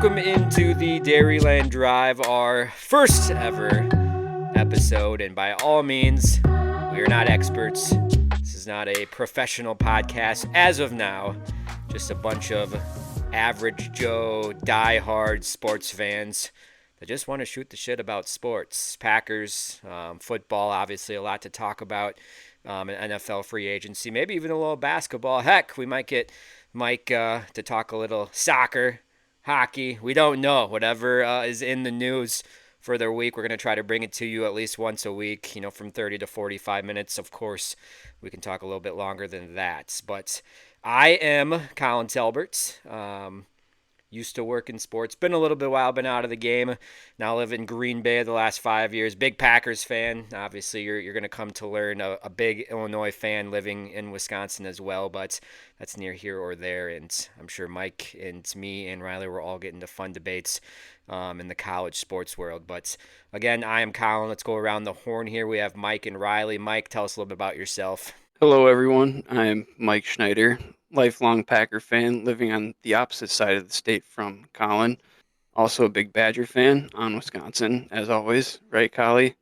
welcome into the Dairyland Drive, our first ever episode. And by all means, we are not experts. This is not a professional podcast as of now. Just a bunch of average Joe, die-hard sports fans that just want to shoot the shit about sports. Packers, football, obviously a lot to talk about. An NFL free agency, maybe even a little basketball. Heck, we might get Mike to talk a little soccer, hockey. We don't know. Whatever is in the news for their week, we're going to try to bring it to you at least once a week, from 30 to 45 minutes. Of course, we can talk a little bit longer than that. But I am Collin Talbert. Used to work in sports. Been a little bit while, been out of the game. Now live in Green Bay the last 5 years. Big Packers fan. Obviously, you're going to come to learn a big Illinois fan living in Wisconsin as well, but that's near here or there. And I'm sure Mike and me and Riley were all getting into fun debates in the college sports world. But again, I am Collin. Let's go around the horn here. We have Mike and Riley. Mike, tell us a little bit about yourself. Hello, everyone. I'm Mike Schneider, lifelong Packer fan, living on the opposite side of the state from Collin. Also a big Badger fan on Wisconsin, as always. Right, Collie?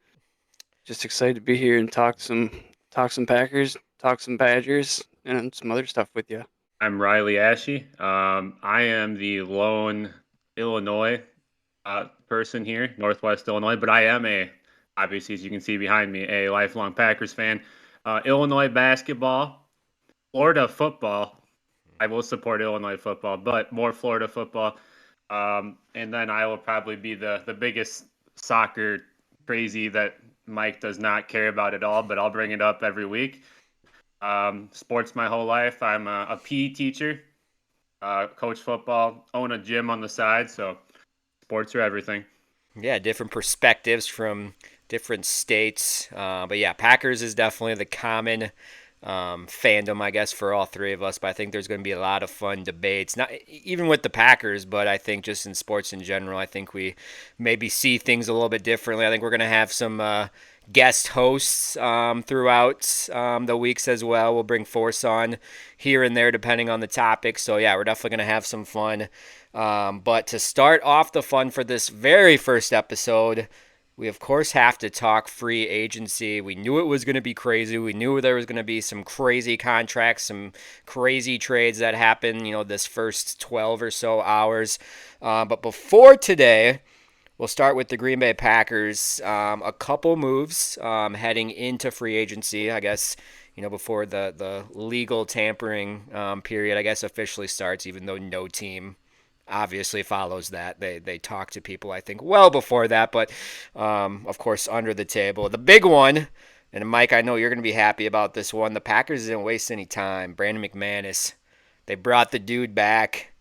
Just excited to be here and talk some Packers, talk some Badgers, and some other stuff with you. I'm Riley Ashe. I am the lone Illinois person here, Northwest Illinois, but I am obviously, as you can see behind me, a lifelong Packers fan. Illinois basketball, Florida football. I will support Illinois football, but more Florida football. And then I will probably be the biggest soccer crazy that Mike does not care about at all, but I'll bring it up every week. Sports my whole life. I'm a PE teacher, coach football, own a gym on the side, so sports are everything. Yeah, different perspectives from different states. But yeah, Packers is definitely the common fandom, I guess, for all three of us. But I think there's going to be a lot of fun debates, not even with the Packers, but I think just in sports in general. I think we maybe see things a little bit differently. I think we're going to have some guest hosts throughout the weeks as well. We'll bring Force on here and there depending on the topic. So yeah, we're definitely going to have some fun. But to start off the fun for this very first episode, we, of course, have to talk free agency. We knew it was going to be crazy. We knew there was going to be some crazy contracts, some crazy trades that happened, this first 12 or so hours. But before today, we'll start with the Green Bay Packers. A couple moves heading into free agency, I guess, before the legal tampering period, I guess, officially starts, even though no team obviously follows that. They talk to people, I think, well before that, but of course under the table. The big one, and Mike, I know you're going to be happy about this one. The Packers didn't waste any time. Brandon McManus, they brought the dude back.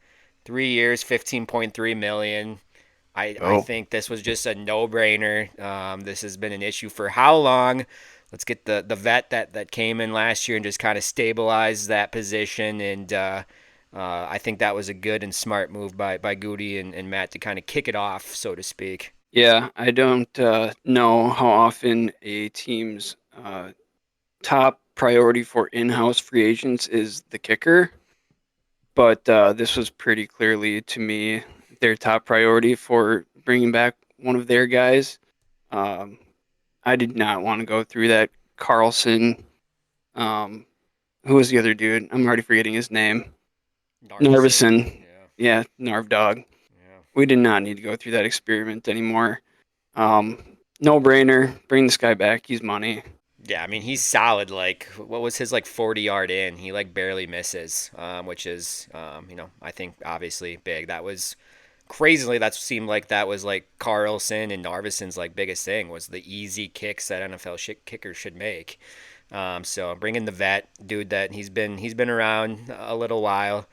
3 years, $15.3 million. I think this was just a no-brainer. This has been an issue for how long? Let's get the vet that came in last year and just kind of stabilize that position. And I think that was a good and smart move by Goody and Matt to kind of kick it off, so to speak. Yeah, I don't know how often a team's top priority for in-house free agents is the kicker, but this was pretty clearly, to me, their top priority for bringing back one of their guys. I did not want to go through that Carlson. Who was the other dude? I'm already forgetting his name. Narvison. Yeah, Narv Dog. Yeah. We did not need to go through that experiment anymore. No brainer. Bring this guy back. He's money. Yeah, I mean, he's solid. Like, what was his 40-yard in? He barely misses, which is, I think obviously big. That was crazily. That seemed like that was Carlson and Narvison's biggest thing was the easy kicks that NFL kickers should make. So bringing the vet dude that he's been around a little while,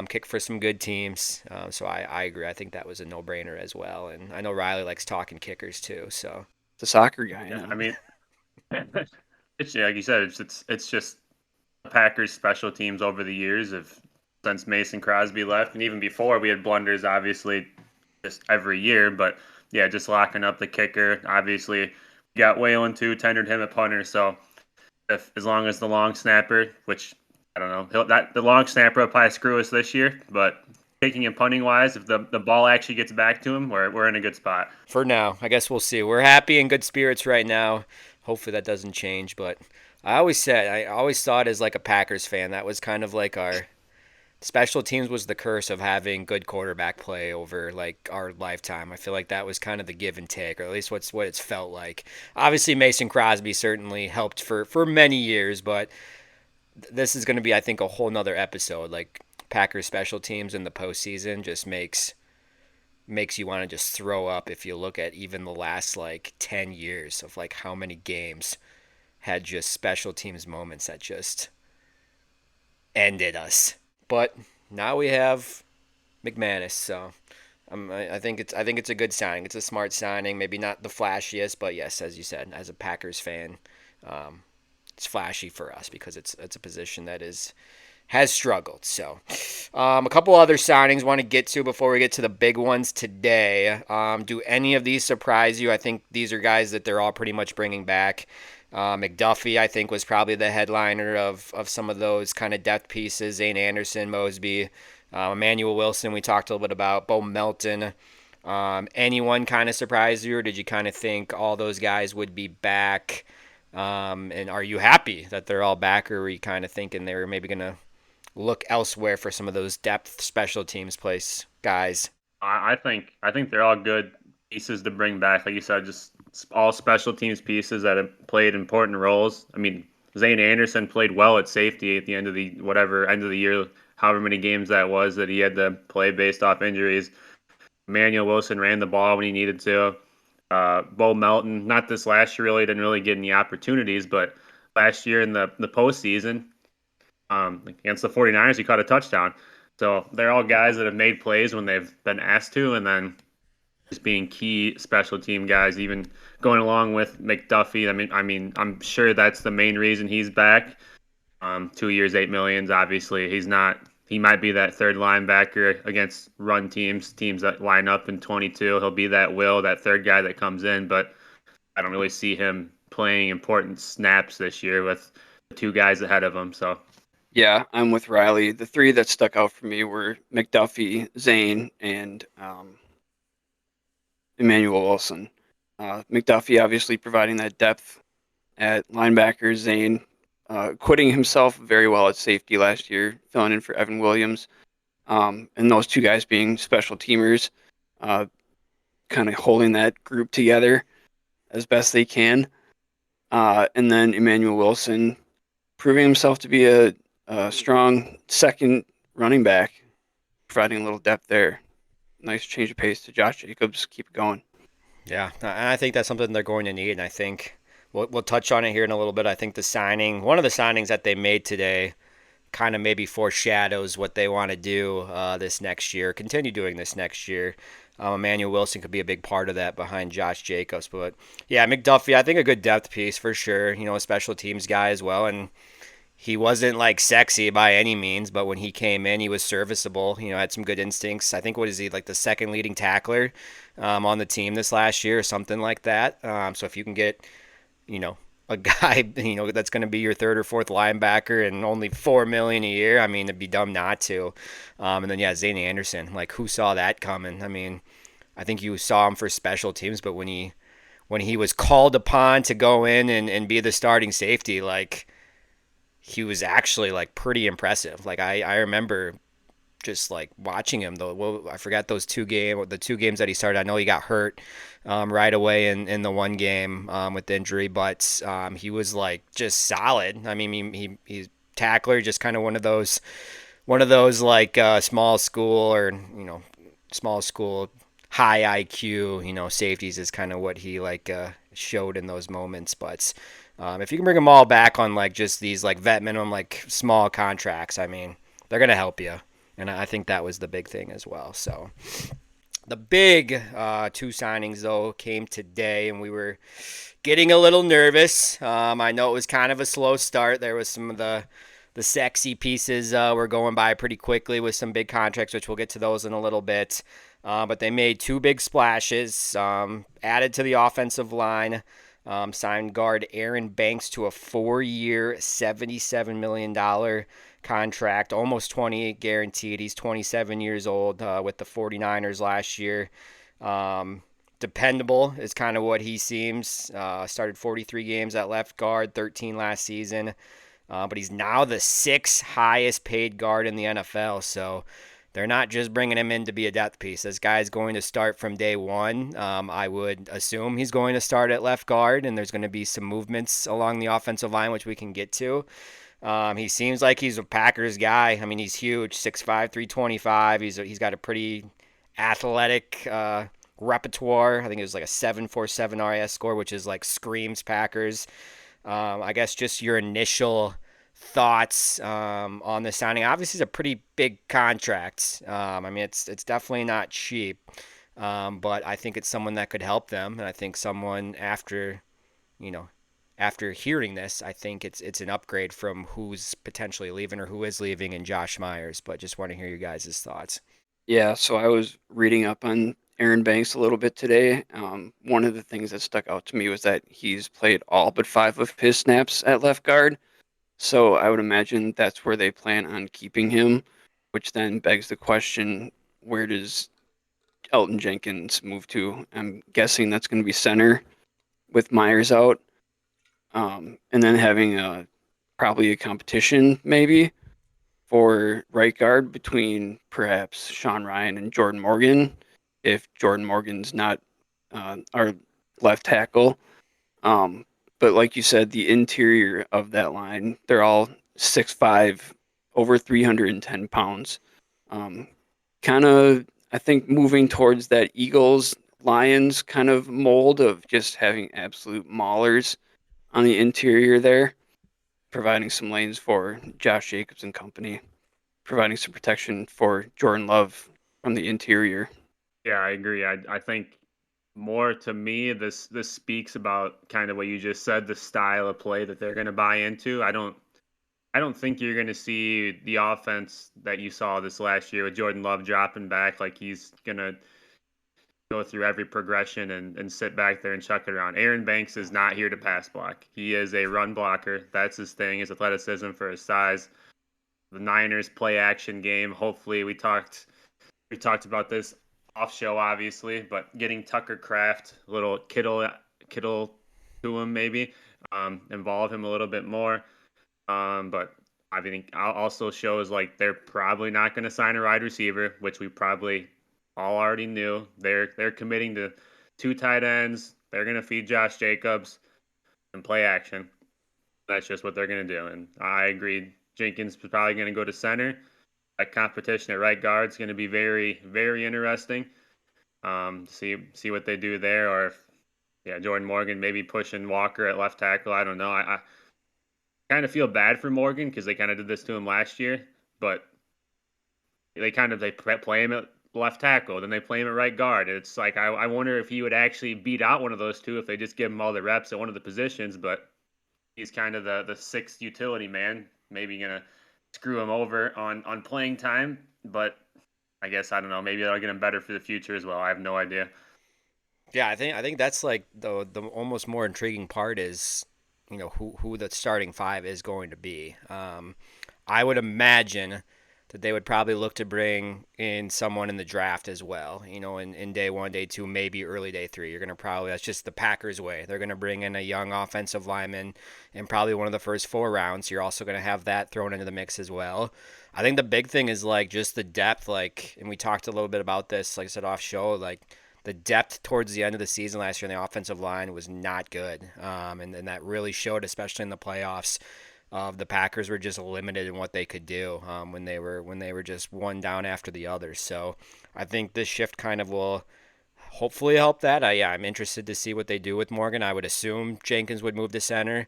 kicked for some good teams. So I agree. I think that was a no-brainer as well. And I know Riley likes talking kickers too. So the soccer guy. Yeah, I mean, it's like you said, it's just the Packers special teams over the years since Mason Crosby left, and even before we had blunders, obviously, just every year. But yeah, just locking up the kicker. Obviously, we got Whalen too, tendered him at punter. So as long as the long snapper, which I don't know, the long snapper will probably screw us this year, but kicking and punting wise, if the ball actually gets back to him, we're in a good spot. For now, I guess we'll see. We're happy and good spirits right now. Hopefully that doesn't change. But I always saw it as like a Packers fan. That was kind of like our special teams was the curse of having good quarterback play over like our lifetime. I feel like that was kind of the give and take, or at least what it's felt like. Obviously, Mason Crosby certainly helped for many years, but this is going to be, I think, a whole nother episode. Like Packers special teams in the postseason just makes you want to just throw up if you look at even the last like 10 years of like how many games had just special teams moments that just ended us. But now we have McManus, so I think it's a good signing. It's a smart signing. Maybe not the flashiest, but yes, as you said, as a Packers fan, it's flashy for us because it's a position that has struggled. So, a couple other signings want to get to before we get to the big ones today. Do any of these surprise you? I think these are guys that they're all pretty much bringing back. McDuffie, I think, was probably the headliner of some of those kind of depth pieces. Zane Anderson, Mosby, Emmanuel Wilson, we talked a little bit about. Bo Melton. Anyone kind of surprised you, or did you kind of think all those guys would be back? And are you happy that they're all back, or were you kind of thinking they were maybe going to look elsewhere for some of those depth special teams place guys? I think they're all good pieces to bring back. Like you said, just all special teams pieces that have played important roles. I mean, Zane Anderson played well at safety at the end of the year, however many games that was that he had to play based off injuries. Emmanuel Wilson ran the ball when he needed to. Bo Melton, not this last year really, didn't really get any opportunities, but last year in the postseason, against the 49ers, he caught a touchdown. So they're all guys that have made plays when they've been asked to, and then just being key special team guys, even going along with McDuffie. I'm sure that's the main reason he's back. 2 years, $8 million. Obviously, he's not. He might be that third linebacker against run teams that line up in 22. He'll be that third guy that comes in, but I don't really see him playing important snaps this year with the two guys ahead of him. So. Yeah, I'm with Riley. The three that stuck out for me were McDuffie, Zane, and Emmanuel Wilson. McDuffie obviously providing that depth at linebacker. Zane acquitting himself very well at safety last year, filling in for Evan Williams. And those two guys being special teamers, kind of holding that group together as best they can. And then Emmanuel Wilson proving himself to be a strong second running back, providing a little depth there. Nice change of pace to Josh Jacobs. Keep it going. Yeah, and I think that's something they're going to need, and I think we'll touch on it here in a little bit. I think one of the signings that they made today kind of maybe foreshadows what they want to do this next year, continue doing this next year. Emmanuel Wilson could be a big part of that behind Josh Jacobs. But, yeah, McDuffie, I think a good depth piece for sure, a special teams guy as well, and he wasn't like sexy by any means, but when he came in, he was serviceable. Had some good instincts. I think what is he like the second leading tackler on the team this last year or something like that. So if you can get, a guy, that's going to be your third or fourth linebacker and only $4 million a year, I mean, it'd be dumb not to. And then Zane Anderson, like who saw that coming? I mean, I think you saw him for special teams, but when he was called upon to go in and be the starting safety, like. He was actually like pretty impressive. Like I remember just like watching him though. Well, I forgot the two games that he started. I know he got hurt right away in the one game with injury, but he was like just solid. I mean, he's tackler, just kind of one of those like small school or small school high IQ safeties is kind of what he like showed in those moments, but. If you can bring them all back on like just these like vet minimum like small contracts, I mean, they're gonna help you, and I think that was the big thing as well. So the big two signings though came today, and we were getting a little nervous. I know it was kind of a slow start. There was some of the sexy pieces were going by pretty quickly with some big contracts, which we'll get to those in a little bit. But they made two big splashes, added to the offensive line. signed guard Aaron Banks to a 4-year, $77 million contract, almost 28 guaranteed. He's 27 years old with the 49ers last year. Dependable is kind of what he seems. Started 43 games at left guard, 13 last season. But he's now the 6th highest paid guard in the NFL. So they're not just bringing him in to be a depth piece. This guy's going to start from day one. I would assume he's going to start at left guard, and there's going to be some movements along the offensive line, which we can get to. He seems like he's a Packers guy. I mean, he's huge, 6'5", 325. He's got a pretty athletic repertoire. I think it was like a 747 RAS score, which is like screams Packers. I guess just your initial thoughts on the signing. Obviously, it's a pretty big contract. I mean, it's definitely not cheap, but I think it's someone that could help them, and I think someone after hearing this, I think it's an upgrade from who's potentially leaving or who is leaving in Josh Myers. But just want to hear your guys' thoughts. Yeah, so I was reading up on Aaron Banks a little bit today. One of the things that stuck out to me was that he's played all but 5 of his snaps at left guard. So I would imagine that's where they plan on keeping him, which then begs the question, where does Elton Jenkins move to? I'm guessing that's going to be center with Myers out. And then having probably a competition maybe for right guard between perhaps Sean Ryan and Jordan Morgan, if Jordan Morgan's not our left tackle. But like you said, the interior of that line, they're all 6'5", over 310 pounds. Kind of, I think, moving towards that Eagles-Lions kind of mold of just having absolute maulers on the interior there, providing some lanes for Josh Jacobs and company, providing some protection for Jordan Love from the interior. Yeah, I agree. I think more to me, this speaks about kind of what you just said, the style of play that they're going to buy into. I don't think you're going to see the offense that you saw this last year with Jordan Love dropping back, like he's going to go through every progression and sit back there and chuck it around. Aaron Banks is not here to pass block. He is a run blocker. That's his thing, his athleticism for his size. The Niners play action game. Hopefully we talked about this off show, obviously, but getting Tucker Kraft, a little Kittle to him maybe, involve him a little bit more. But I think also shows like they're probably not going to sign a wide receiver, which we probably all already knew. They're committing to 2 tight ends. They're going to feed Josh Jacobs and play action. That's just what they're going to do. And I agree. Jenkins is probably going to go to center. That competition at right guard is going to be very, very interesting. See what they do there, or if, Jordan Morgan maybe pushing Walker at left tackle. I don't know. I kind of feel bad for Morgan because they kind of did this to him last year, but they play him at left tackle, then they play him at right guard. It's like I wonder if he would actually beat out one of those two if they just give him all the reps at one of the positions. But he's kind of the 6th utility man. Maybe gonna screw him over on playing time, but I guess I don't know. Maybe that'll get him better for the future as well. I have no idea. Yeah, I think that's like the almost more intriguing part is, who the starting 5 is going to be. I would imagine that they would probably look to bring in someone in the draft as well. In day 1, day 2, maybe early day 3. You're gonna that's just the Packers way. They're gonna bring in a young offensive lineman in probably one of the first 4 rounds. You're also gonna have that thrown into the mix as well. I think the big thing is like just the depth, and we talked a little bit about this, like I said off show, like the depth towards the end of the season last year in the offensive line was not good, and that really showed, especially in the playoffs. The Packers were just limited in what they could do when they were just one down after the other. So I think this shift kind of will hopefully help that. I'm interested to see what they do with Morgan. I would assume Jenkins would move to center.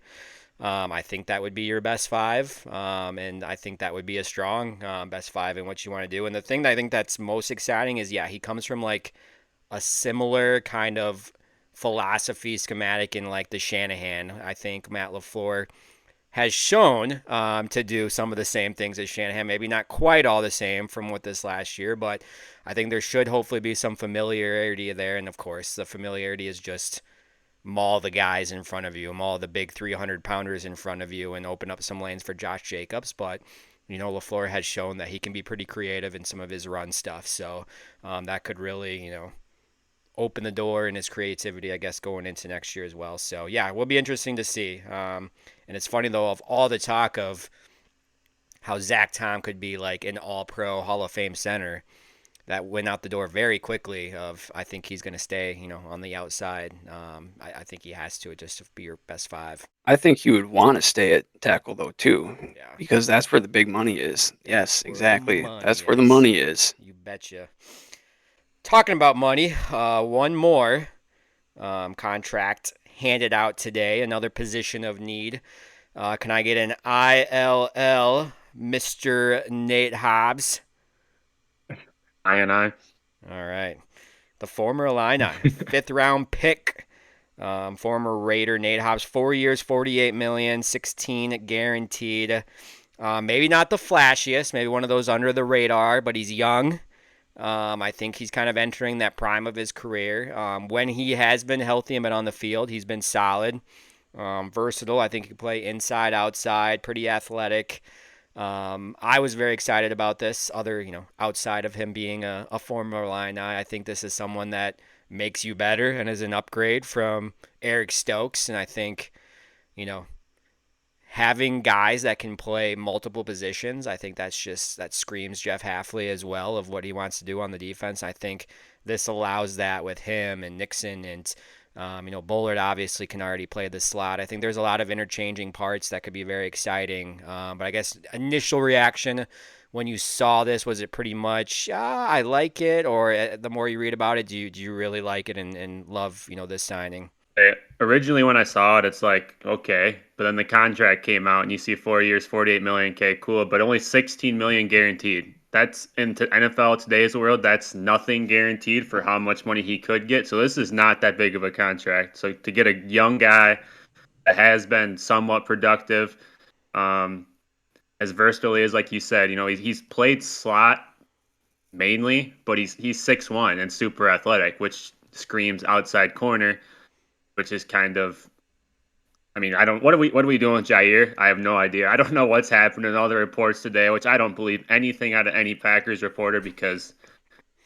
I think that would be your best 5, and I think that would be a strong best 5 in what you want to do. And the thing that I think that's most exciting is, he comes from like a similar kind of philosophy schematic in like the Shanahan. I think Matt LaFleur has shown to do some of the same things as Shanahan. Maybe not quite all the same from what this last year, but I think there should hopefully be some familiarity there. And of course, the familiarity is just maul the guys in front of you, maul the big 300-pounders in front of you, and open up some lanes for Josh Jacobs. But LaFleur has shown that he can be pretty creative in some of his run stuff. So that could really, open the door in his creativity, I guess, going into next year as well. So, yeah, it will be interesting to see. And it's funny, though, of all the talk of how Zach Tom could be like an all-pro Hall of Fame center, that went out the door very quickly of I think he's going to stay, on the outside. I think he has to just to be your best five. I think he would want to stay at tackle, though, too, Yeah. because that's where the big money is. Yes, Where the exactly. money That's where the is. money is. You betcha. Talking about money, one more contract handed out today, another position of need. Can I get an ILL, Mr. Nate Hobbs? I. All right. The former Illini, fifth-round pick, former Raider Nate Hobbs, 4 years, $48 million, 16 guaranteed. Maybe not the flashiest, maybe one of those under the radar, but he's young. I think he's kind of entering that prime of his career. When he has been healthy and been on the field, he's been solid, versatile. I think he can play inside, outside, pretty athletic. I was very excited about this. Outside of him being a former Illini, I think this is someone that makes you better and is an upgrade from Eric Stokes. And I think, having guys that can play multiple positions, I think that screams Jeff Hafley as well of what he wants to do on the defense. I think this allows that with him and Nixon and Bullard obviously can already play the slot. I think there's a lot of interchanging parts that could be very exciting. But I guess initial reaction when you saw this, was it pretty much, I like it, or the more you read about it, do you really like it and love this signing? Originally, when I saw it, it's like, okay. But then the contract came out and you see 4 years, 48 million. Okay, cool. But only 16 million guaranteed. That's in NFL today's world. That's nothing guaranteed for how much money he could get. So this is not that big of a contract. So to get a young guy that has been somewhat productive, as versatile as, like you said, he's played slot mainly, but he's 6'1" and super athletic, which screams outside corner, which is kind of, what are we doing with Jair? I have no idea. I don't know what's happened in all the reports today, which I don't believe anything out of any Packers reporter because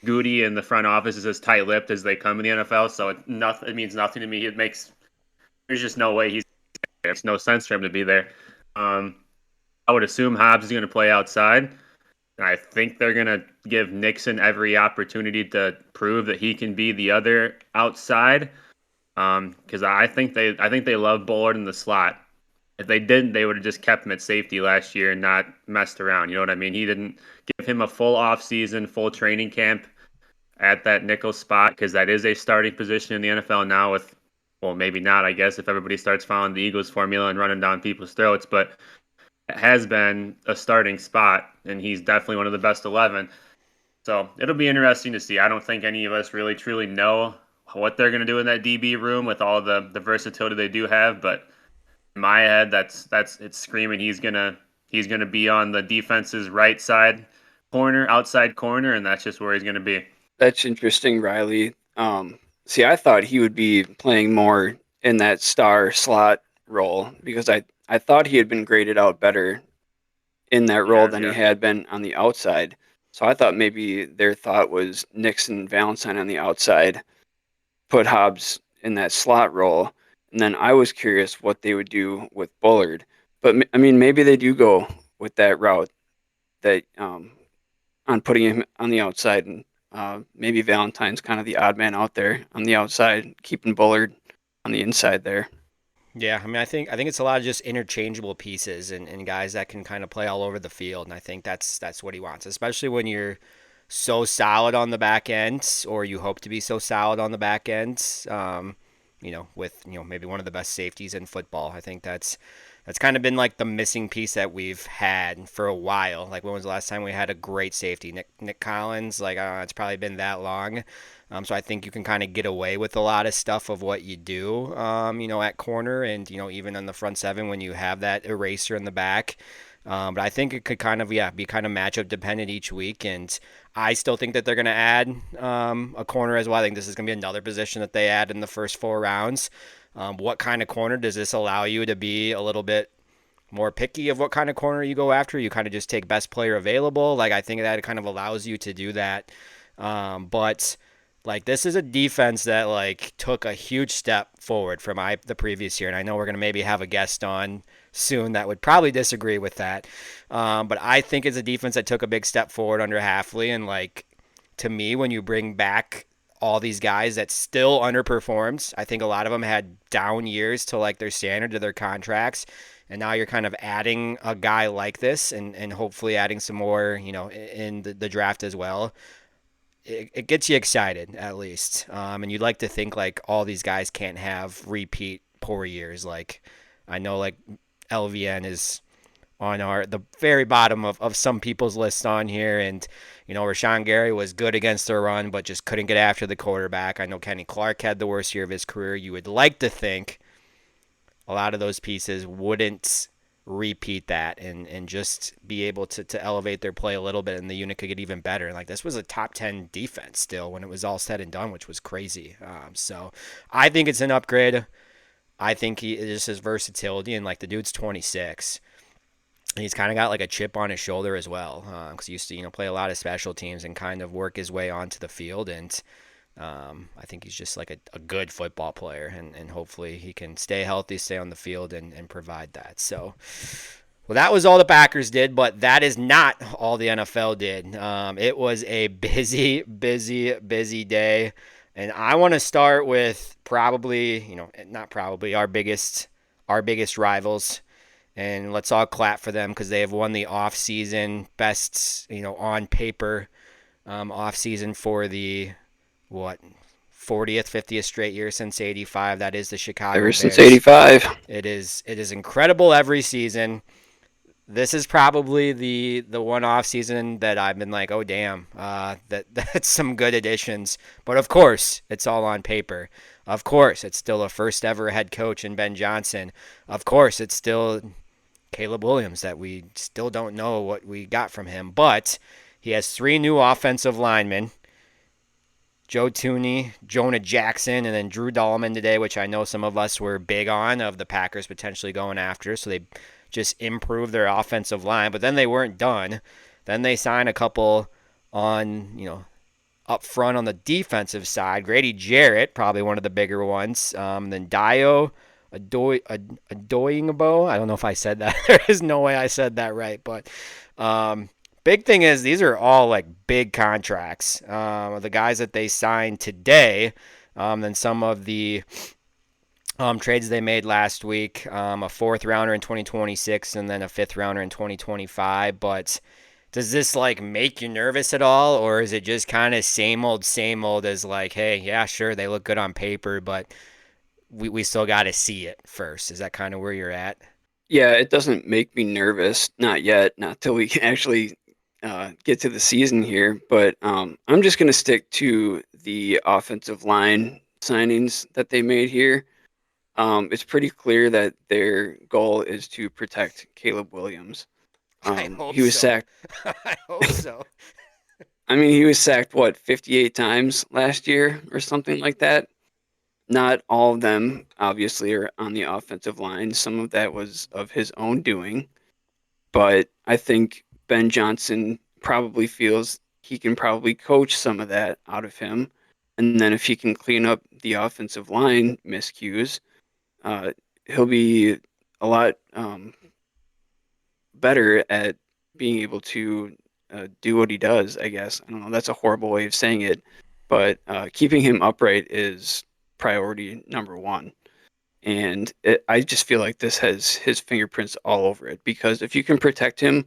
Goody and the front office is as tight-lipped as they come in the NFL. So it means nothing to me. There's just no way there's no sense for him to be there. I would assume Hobbs is going to play outside. And I think they're going to give Nixon every opportunity to prove that he can be the other outside. Because I think they love Bullard in the slot. If they didn't, they would have just kept him at safety last year and not messed around. You know what I mean? He didn't give him a full off-season, full training camp at that nickel spot because that is a starting position in the NFL now with, well, maybe not, I guess, if everybody starts following the Eagles formula and running down people's throats, but it has been a starting spot, and he's definitely one of the best 11. So it'll be interesting to see. I don't think any of us really truly know what they're going to do in that DB room with all the versatility they do have, but in my head, it's screaming he's gonna be on the defense's right side corner, outside corner, and that's just where he's gonna be. That's interesting, Riley. See, I thought he would be playing more in that star slot role because I thought he had been graded out better in that role than he had been on the outside. So I thought maybe their thought was Nixon and Valentine on the outside, put Hobbs in that slot role, and then I was curious what they would do with Bullard. But maybe they do go with that route, that on putting him on the outside, and maybe Valentine's kind of the odd man out there on the outside, keeping Bullard on the inside there. Yeah, I think it's a lot of just interchangeable pieces and guys that can kind of play all over the field, and I think that's what he wants, especially when you're so solid on the back end, or you hope to be so solid on the back end, with maybe one of the best safeties in football. I think that's kind of been like the missing piece that we've had for a while. Like, when was the last time we had a great safety? Nick Collins, it's probably been that long. So I think you can kind of get away with a lot of stuff of what you do, at corner and, even on the front seven when you have that eraser in the back. But I think it could kind of, be kind of matchup dependent each week. And I still think that they're going to add a corner as well. I think this is going to be another position that they add in the first 4 rounds. What kind of corner does this allow you to be a little bit more picky of what kind of corner you go after? You kind of just take best player available. Like, I think that it kind of allows you to do that. But like, this is a defense that like took a huge step forward from the previous year, and I know we're gonna maybe have a guest on soon that would probably disagree with that. But I think it's a defense that took a big step forward under Halfley, and like, to me, when you bring back all these guys that still underperformed, I think a lot of them had down years to like their standard, to their contracts, and now you're kind of adding a guy like this, and hopefully adding some more, in the draft as well. It gets you excited, at least. And you'd like to think like all these guys can't have repeat poor years. Like, I know like LVN is on the very bottom of some people's lists on here, and Rashawn Gary was good against the run but just couldn't get after the quarterback. I know Kenny Clark had the worst year of his career. You would like to think a lot of those pieces wouldn't repeat that, and just be able to elevate their play a little bit, and the unit could get even better. Like, this was a top 10 defense still when it was all said and done, which was crazy. So I think it's an upgrade. I think just his versatility, and like, the dude's 26. And he's kind of got like a chip on his shoulder as well, because he used to play a lot of special teams and kind of work his way onto the field. And I think he's just like a good football player, and hopefully he can stay healthy, stay on the field, and provide that. So, well, that was all the Packers did, but that is not all the NFL did. It was a busy, busy, busy day. And I want to start with probably, not probably, our biggest rivals. And let's all clap for them, because they have won the off-season best, on paper, off-season for the, 40th, 50th straight year since '85. That is the Chicago Ever Bears. since '85. It is incredible every season. This is probably the one off season that I've been like, oh damn, that's some good additions. But of course, it's all on paper. Of course, it's still a first ever head coach in Ben Johnson. Of course, it's still Caleb Williams that we still don't know what we got from him. But he has 3 new offensive linemen: Joe Tooney, Jonah Jackson, and then Drew Dahlman today, which I know some of us were big on, of the Packers potentially going after. So they just improved their offensive line. But then they weren't done. Then they signed a couple on, up front on the defensive side. Grady Jarrett, probably one of the bigger ones. Then Dio Adoyingbo. I don't know if I said that. There is no way I said that right. But big thing is, these are all like big contracts. The guys that they signed today, then some of the trades they made last week, a 4th rounder in 2026 and then a 5th rounder in 2025. But does this like make you nervous at all, or is it just kind of same old as like, hey, yeah, sure, they look good on paper, but we still got to see it first? Is that kind of where you're at? Yeah, it doesn't make me nervous. Not yet. Not till we can actually get to the season here. But I'm just going to stick to the offensive line signings that they made here. It's pretty clear that their goal is to protect Caleb Williams. I hope he was so. sacked. I hope so. I mean, he was sacked, 58 times last year or something like that. Not all of them, obviously, are on the offensive line. Some of that was of his own doing. But I think Ben Johnson probably feels he can probably coach some of that out of him. And then if he can clean up the offensive line miscues, he'll be a lot better at being able to do what he does, I guess. I don't know. That's a horrible way of saying it. But keeping him upright is priority number one. And I just feel like this has his fingerprints all over it, because if you can protect him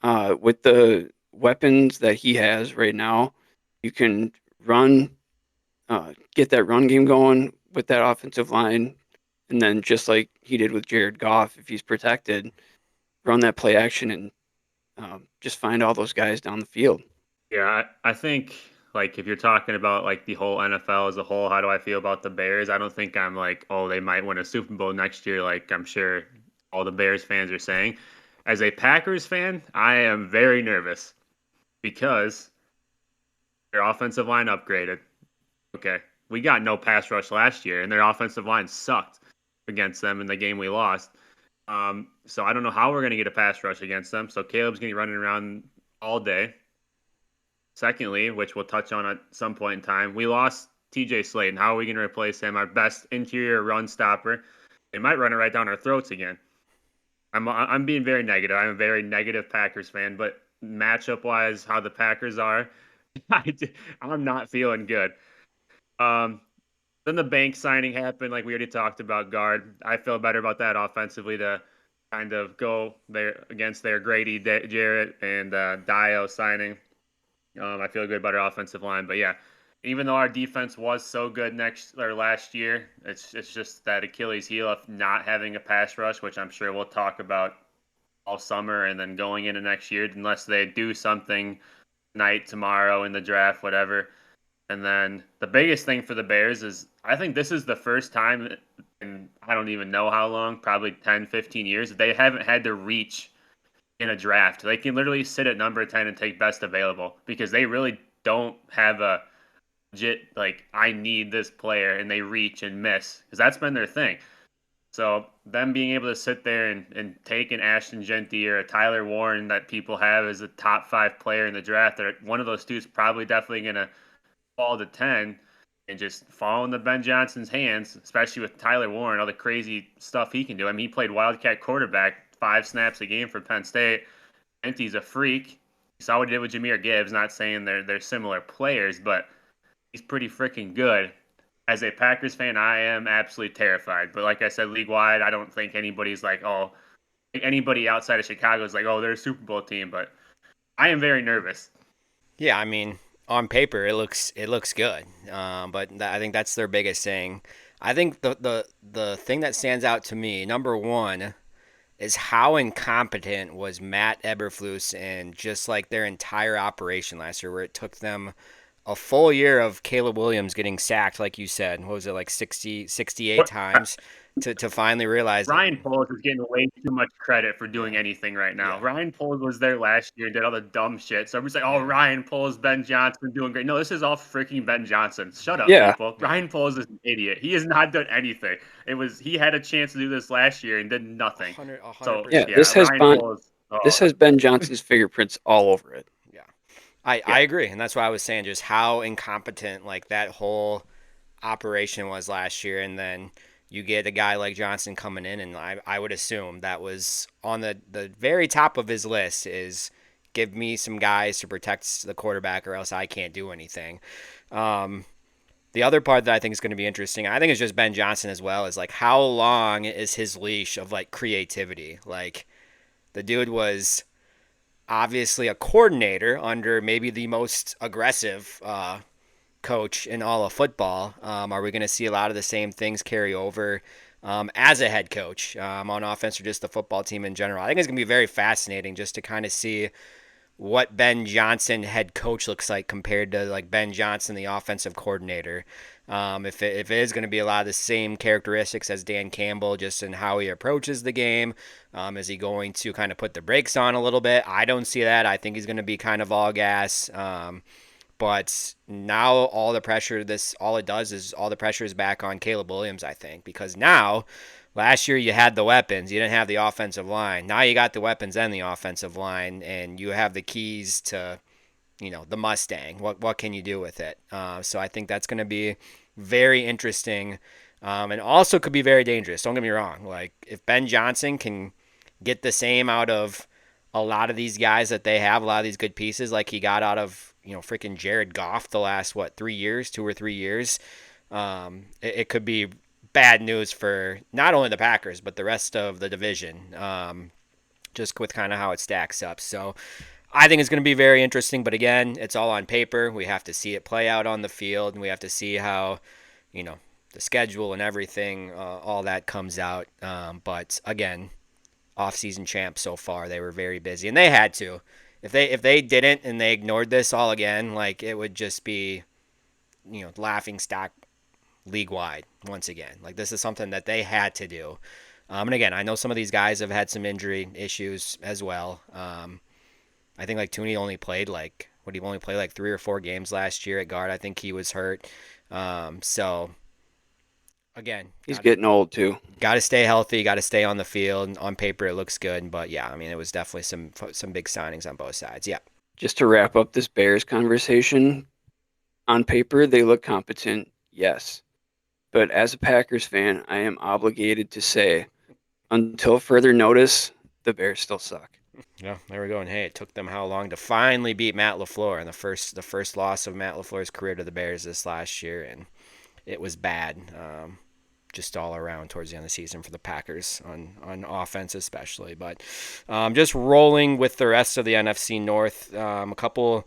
with the weapons that he has right now, you can get that run game going with that offensive line. And then just like he did with Jared Goff, if he's protected, run that play action and just find all those guys down the field. Yeah, I think, like, if you're talking about like the whole NFL as a whole, how do I feel about the Bears? I don't think I'm like, oh, they might win a Super Bowl next year, like I'm sure all the Bears fans are saying. As a Packers fan, I am very nervous because their offensive line upgraded. Okay, we got no pass rush last year, and their offensive line sucked against them in the game we lost. So I don't know how we're going to get a pass rush against them. So Caleb's going to be running around all day. Secondly, which we'll touch on at some point in time, we lost TJ Slayton. How are we going to replace him? Our best interior run stopper. They might run it right down our throats again. I'm being very negative. I'm a very negative Packers fan, but matchup wise, how the Packers are, I'm not feeling good. Then the bank signing happened, like we already talked about. Guard, I feel better about that offensively to kind of go there against their Grady Jarrett and Dio signing. I feel good about our offensive line, but yeah, even though our defense was so good last year, it's just that Achilles heel of not having a pass rush, which I'm sure we'll talk about all summer and then going into next year, unless they do something tonight, tomorrow in the draft, whatever. And then the biggest thing for the Bears is I think this is the first time in I don't even know how long, probably 10, 15 years, they haven't had to reach in a draft. They can literally sit at number 10 and take best available because they really don't have a legit, like, I need this player, and they reach and miss because that's been their thing. So them being able to sit there and take an Ashton Genty or a Tyler Warren that people have as a top 5 player in the draft, one of those two is probably definitely going to fall to 10 and just fall into Ben Johnson's hands, especially with Tyler Warren, all the crazy stuff he can do. I mean, he played Wildcat quarterback 5 snaps a game for Penn State. And he's a freak. You saw what he did with Jahmyr Gibbs. Not saying they're similar players, but he's pretty freaking good. As a Packers fan, I am absolutely terrified. But like I said, league-wide, I don't think anybody's like, oh, anybody outside of Chicago is like, oh, they're a Super Bowl team. But I am very nervous. Yeah, I mean, on paper it looks good, but I think that's their biggest thing. I think the thing that stands out to me, number one, is how incompetent was Matt Eberflus and just like their entire operation last year, where it took them a full year of Caleb Williams getting sacked, like you said. What was it, like 68 times to finally realize Ryan Poles is getting way too much credit for doing anything right now. Yeah. Ryan Poles was there last year and did all the dumb shit. So everybody's like, oh, Ryan Poles, Ben Johnson doing great. No, this is all freaking Ben Johnson. Shut up, people. Ryan Poles is an idiot. He has not done anything. He had a chance to do this last year and did nothing. 100%. So this has Ben Johnson's fingerprints all over it. Yeah. I agree, and that's why I was saying just how incompetent like that whole operation was last year, and then you get a guy like Johnson coming in, and I would assume that was on the very top of his list is give me some guys to protect the quarterback or else I can't do anything. The other part that I think is going to be interesting, I think it's just Ben Johnson as well, is like how long is his leash of like creativity? Like the dude was obviously a coordinator under maybe the most aggressive coach in all of football. Are we going to see a lot of the same things carry over as a head coach on offense or just the football team in general? I think it's going to be very fascinating just to kind of see what Ben Johnson head coach looks like compared to like Ben Johnson, the offensive coordinator. If it is going to be a lot of the same characteristics as Dan Campbell, just in how he approaches the game, is he going to kind of put the brakes on a little bit? I don't see that. I think he's going to be kind of all gas. But now all the pressure is back on Caleb Williams, I think, because now last year you had the weapons, you didn't have the offensive line. Now you got the weapons and the offensive line, and you have the keys to, the Mustang. What can you do with it? So I think that's going to be very interesting, and also could be very dangerous. Don't get me wrong. Like if Ben Johnson can get the same out of a lot of these guys that they have, a lot of these good pieces, like he got out of freaking Jared Goff the last 2 or 3 years, it could be bad news for not only the Packers but the rest of the division, just with kind of how it stacks up. So I think it's going to be very interesting, but again, it's all on paper. We have to see it play out on the field, and we have to see how the schedule and everything, all that comes out. But again, off-season champs so far, they were very busy, and they had to. If they didn't and they ignored this all again, like it would just be, laughing stock league-wide once again. Like this is something that they had to do. And again, I know some of these guys have had some injury issues as well. I think like Tooney only played like Would he only play like 3 or 4 games last year at guard? I think he was hurt. So again, He's getting old too. got to stay healthy, got to stay on the field. On paper, it looks good, but yeah, I mean, it was definitely some big signings on both sides. Yeah. Just to wrap up this Bears conversation, on paper they look competent, yes. But as a Packers fan, I am obligated to say, until further notice, the Bears still suck. Yeah, there we go. And hey, it took them how long to finally beat Matt LaFleur, and the first loss of Matt LaFleur's career to the Bears this last year, and it was bad, just all around towards the end of the season for the Packers on offense especially. But just rolling with the rest of the NFC North, a couple.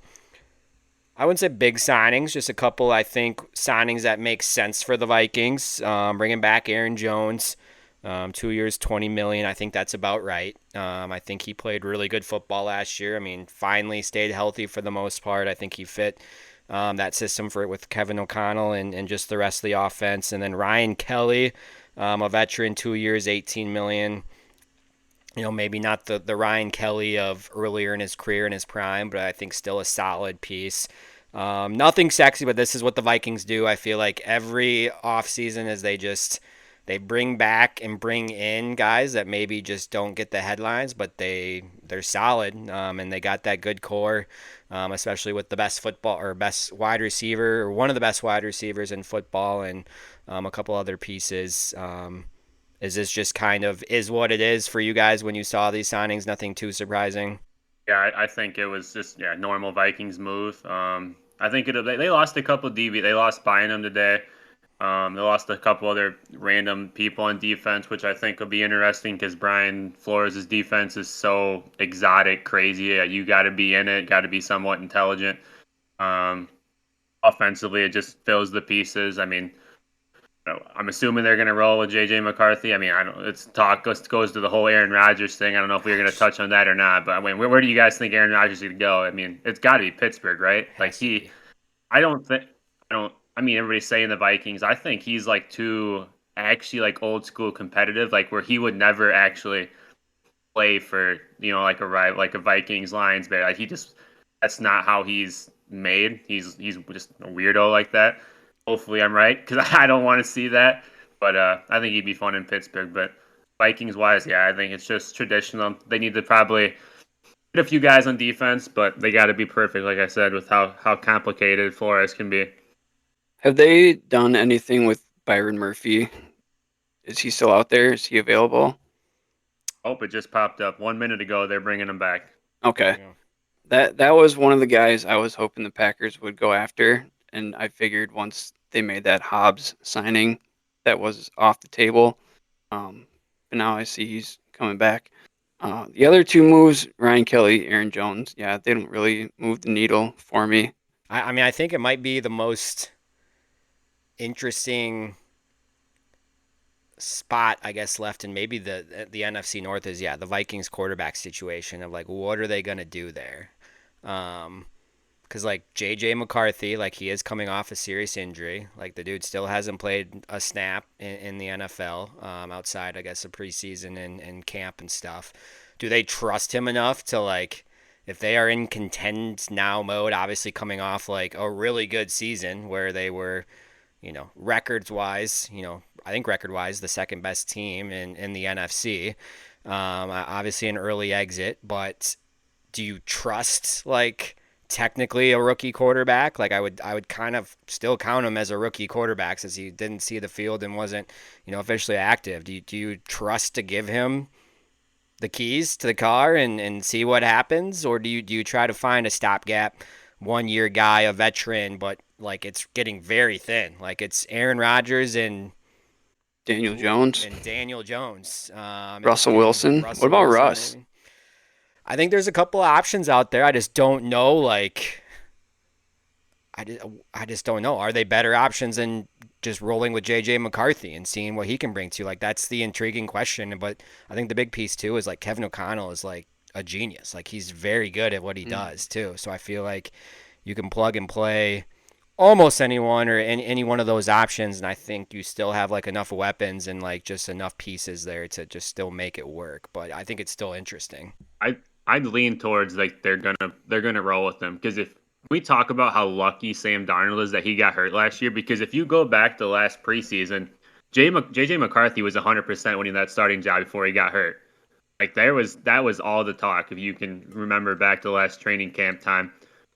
I wouldn't say big signings, just a couple, I think, signings that make sense for the Vikings. Bringing back Aaron Jones, 2 years, $20 million. I think that's about right. I think he played really good football last year. I mean, finally stayed healthy for the most part. I think he fit that system with Kevin O'Connell and just the rest of the offense. And then Ryan Kelly, a veteran, 2 years, $18 million. Maybe not the Ryan Kelly of earlier in his career, in his prime, but I think still a solid piece. Nothing sexy, but this is what the Vikings do. I feel like every offseason is they bring back and bring in guys that maybe just don't get the headlines, but they're solid, and they got that good core, especially with the best wide receiver, or one of the best wide receivers in football, and a couple other pieces. Is this just kind of is what it is for you guys when you saw these signings? Nothing too surprising? Yeah, I think it was just normal Vikings move. I think they lost a couple of DB. They lost Bynum today. They lost a couple other random people on defense, which I think will be interesting because Brian Flores' defense is so exotic, crazy. Yeah, you got to be in it, got to be somewhat intelligent. Offensively, it just fills the pieces. I mean, I'm assuming they're going to roll with JJ McCarthy. I mean, I don't. It's talk goes to the whole Aaron Rodgers thing. I don't know if we are going to touch on that or not. But I mean, where do you guys think Aaron Rodgers is going to go? I mean, it's got to be Pittsburgh, right? Like I don't think. I don't. I mean, everybody's saying the Vikings. I think he's like too actually like old school competitive, like where he would never actually play for like a Vikings Lions bear. Like that's not how he's made. He's just a weirdo like that. Hopefully I'm right because I don't want to see that. But I think he'd be fun in Pittsburgh. But Vikings wise, yeah, I think it's just traditional. They need to probably get a few guys on defense, but they got to be perfect, like I said, with how complicated Flores can be. Have they done anything with Byron Murphy? Is he still out there? Is he available? Oh, it just popped up 1 minute ago. They're bringing him back. Okay. That was one of the guys I was hoping the Packers would go after, and I figured once they made that Hobbs signing, that was off the table. But now I see he's coming back. The other two moves, Ryan Kelly, Aaron Jones, yeah, they don't really move the needle for me. I mean, I think it might be the most interesting spot, I guess, left in maybe the NFC North is the Vikings quarterback situation of like what are they gonna do there? Because like JJ McCarthy, like he is coming off a serious injury. Like the dude still hasn't played a snap in the NFL outside, I guess, of preseason and camp and stuff. Do they trust him enough to like, if they are in contend now mode, obviously coming off like a really good season where they were, records wise, I think record wise, the second best team in the NFC. Obviously an early exit, but do you trust like technically a rookie quarterback? Like I would kind of still count him as a rookie quarterback since he didn't see the field and wasn't, officially active. Do you trust to give him the keys to the car and see what happens? Or do you try to find a stopgap 1 year guy, a veteran, but like it's getting very thin. Like it's Aaron Rodgers and Daniel Jones. Russell Wilson. What about Russ? Maybe. I think there's a couple of options out there. I just don't know. Like, I just don't know. Are they better options than just rolling with JJ McCarthy and seeing what he can bring to you? Like, that's the intriguing question. But I think the big piece too is like Kevin O'Connell is like a genius. Like he's very good at what he does too. So I feel like you can plug and play almost anyone or any one of those options, and I think you still have like enough weapons and like just enough pieces there to just still make it work. But I think it's still interesting. I'd lean towards like they're gonna roll with them because We talk about how lucky Sam Darnold is that he got hurt last year, because if you go back to last preseason, JJ McCarthy was 100% winning that starting job before he got hurt. Like that was all the talk. If you can remember back to last training camp time,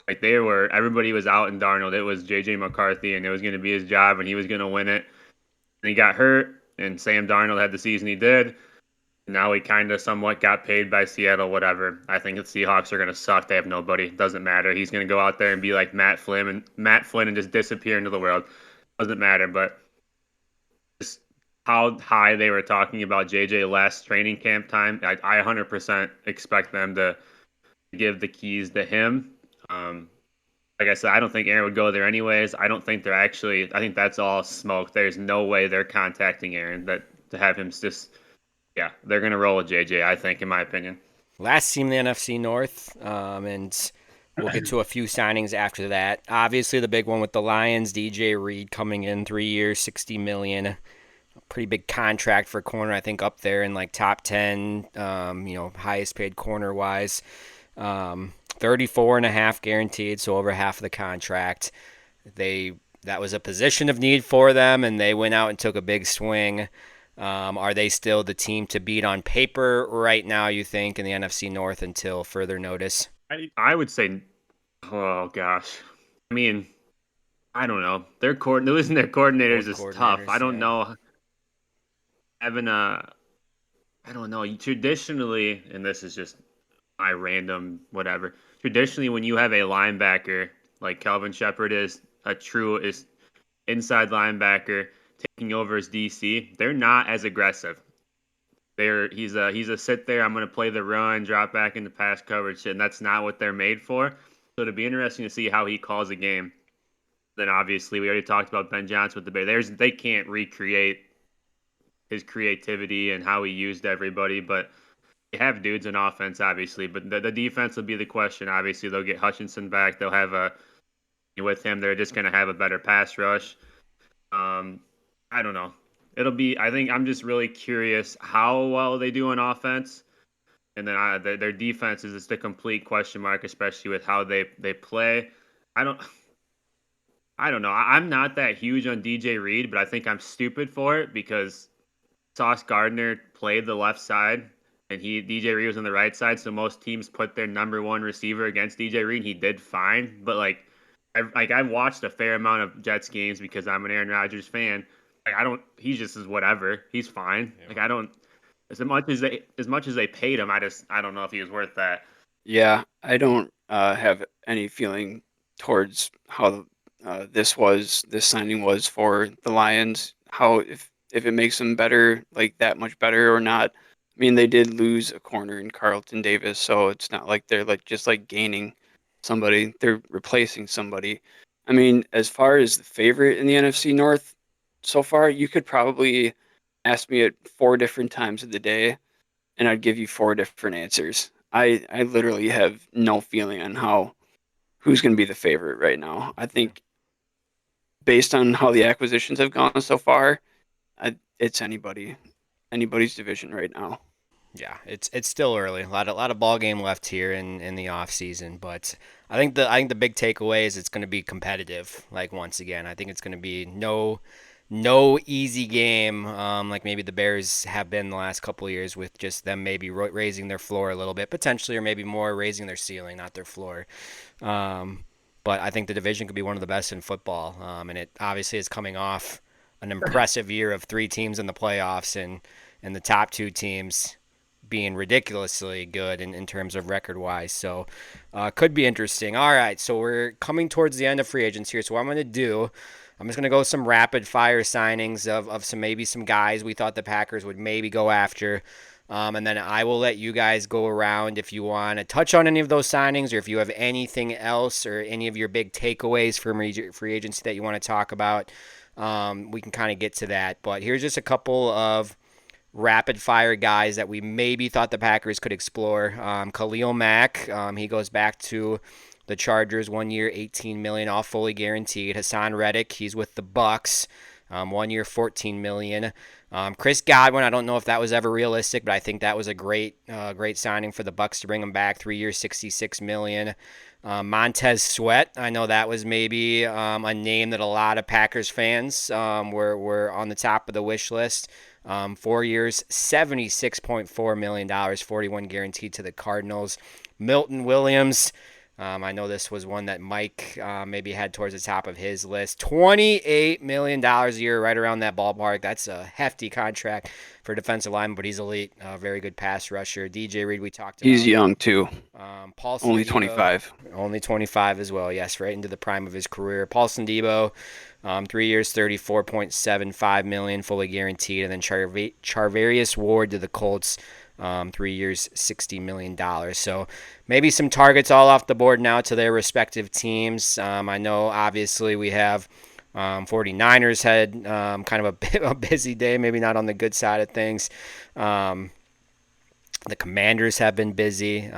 like everybody was out in Darnold. It was JJ McCarthy, and it was going to be his job, and he was going to win it. And he got hurt, and Sam Darnold had the season he did. Now he kind of somewhat got paid by Seattle, whatever. I think the Seahawks are going to suck. They have nobody. Doesn't matter. He's going to go out there and be like Matt Flynn and just disappear into the world. Doesn't matter. But just how high they were talking about JJ last training camp time, I 100% expect them to give the keys to him. Like I said, I don't think Aaron would go there anyways. I don't think I think that's all smoke. There's no way they're contacting Aaron to have him just. Yeah, they're going to roll with JJ, I think, in my opinion. Last team in the NFC North, and we'll get to a few signings after that. Obviously, the big one with the Lions, DJ Reed coming in 3 years, $60 million. Pretty big contract for corner, I think up there in like top 10, highest paid corner wise. 34 and a half guaranteed, so over half of the contract. That was a position of need for them, and they went out and took a big swing. Are they still the team to beat on paper right now, you think, in the NFC North until further notice? I would say, oh gosh. I mean, I don't know. Losing their coordinators is tough. I don't know. I don't know. Traditionally, and this is just my random whatever. Traditionally, when you have a linebacker like Kelvin Shepard is inside linebacker taking over as DC, they're not as aggressive. He's a sit there, I'm going to play the run, drop back into pass coverage, and that's not what they're made for. So it'll be interesting to see how he calls a game. Then obviously we already talked about Ben Johnson with the Bears. They can't recreate his creativity and how he used everybody, but they have dudes in offense, obviously. But the defense will be the question. Obviously, they'll get Hutchinson back. They'll have with him, they're just going to have a better pass rush. I don't know. I think I'm just really curious how well they do on offense. And then their defense is just a complete question mark, especially with how they play. I don't know. I'm not that huge on DJ Reed, but I think I'm stupid for it because Sauce Gardner played the left side and DJ Reed was on the right side. So most teams put their number one receiver against DJ Reed. He did fine, but I've watched a fair amount of Jets games because I'm an Aaron Rodgers fan. He just is whatever. He's fine. Yeah. As much as they paid him, I don't know if he was worth that. Yeah, I don't have any feeling towards how this signing was for the Lions. How if it makes them better, like that much better or not. I mean, they did lose a corner in Carlton Davis, so it's not like they're just gaining somebody. They're replacing somebody. I mean, as far as the favorite in the NFC North so far, you could probably ask me it 4 different times of the day, and I'd give you 4 different answers. I literally have no feeling on who's going to be the favorite right now. I think based on how the acquisitions have gone so far, it's anybody's division right now. Yeah, it's still early. A lot of ball game left here in the off season, but I think the big takeaway is it's going to be competitive. Like once again, I think it's going to be no easy game like maybe the Bears have been the last couple of years, with just them maybe raising their floor a little bit potentially, or maybe more raising their ceiling, not their floor. But I think the division could be one of the best in football, and it obviously is coming off an impressive year of 3 teams in the playoffs and the top 2 teams being ridiculously good in terms of record-wise. So could be interesting. All right, so we're coming towards the end of free agents here. So what I'm going to do, I'm just going to go with some rapid-fire signings of some guys we thought the Packers would maybe go after. And then I will let you guys go around if you want to touch on any of those signings, or if you have anything else or any of your big takeaways from free agency that you want to talk about. We can kind of get to that. But here's just a couple of rapid fire guys that we maybe thought the Packers could explore. Khalil Mack, he goes back to the Chargers, 1 year, $18 million, all fully guaranteed. Hassan Reddick, he's with the Bucks, 1 year, $14 million. Chris Godwin, I don't know if that was ever realistic, but I think that was a great signing for the Bucks to bring him back. 3 years, $66 million. Montez Sweat, I know that was maybe a name that a lot of Packers fans were on the top of the wish list. 4 years, $76.4 million, 41 guaranteed to the Cardinals. Milton Williams, I know this was one that Mike maybe had towards the top of his list. $28 million a year, right around that ballpark. That's a hefty contract for defensive lineman, but he's elite. Very good pass rusher. DJ Reed, we talked about. He's young too. Paulson Only Debo, 25. Only 25 as well. Yes, right into the prime of his career. Paulson Debo, 3 years, $34.75 million, fully guaranteed. And then Charvarius Ward to the Colts. 3 years, $60 million. So maybe some targets all off the board now to their respective teams. I know, obviously, we have 49ers had kind of a busy day, maybe not on the good side of things. The Commanders have been busy.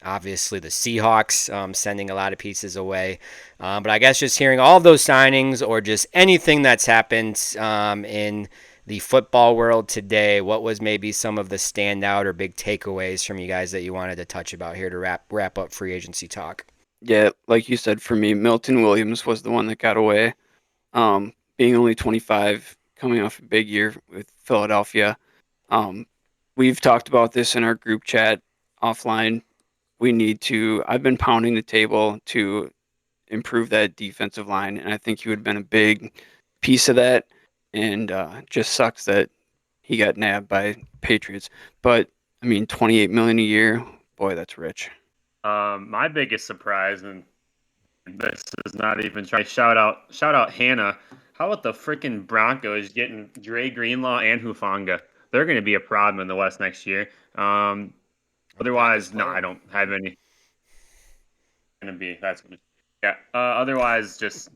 Obviously, the Seahawks sending a lot of pieces away. But I guess just hearing all of those signings or just anything that's happened in the football world today, what was maybe some of the standout or big takeaways from you guys that you wanted to touch about here to wrap up free agency talk? Yeah, like you said, for me, Milton Williams was the one that got away. Being only 25, coming off a big year with Philadelphia. We've talked about this in our group chat offline. I've been pounding the table to improve that defensive line, and I think he would have been a big piece of that. And just sucks that he got nabbed by Patriots. But I mean, $28 million a year, boy, that's rich. My biggest surprise, and this is not even trying. Shout out Hannah. How about the freaking Broncos getting Dre Greenlaw and Hufanga? They're going to be a problem in the West next year. Otherwise, no, I don't have any. Going to be that's going to. Yeah. Otherwise, just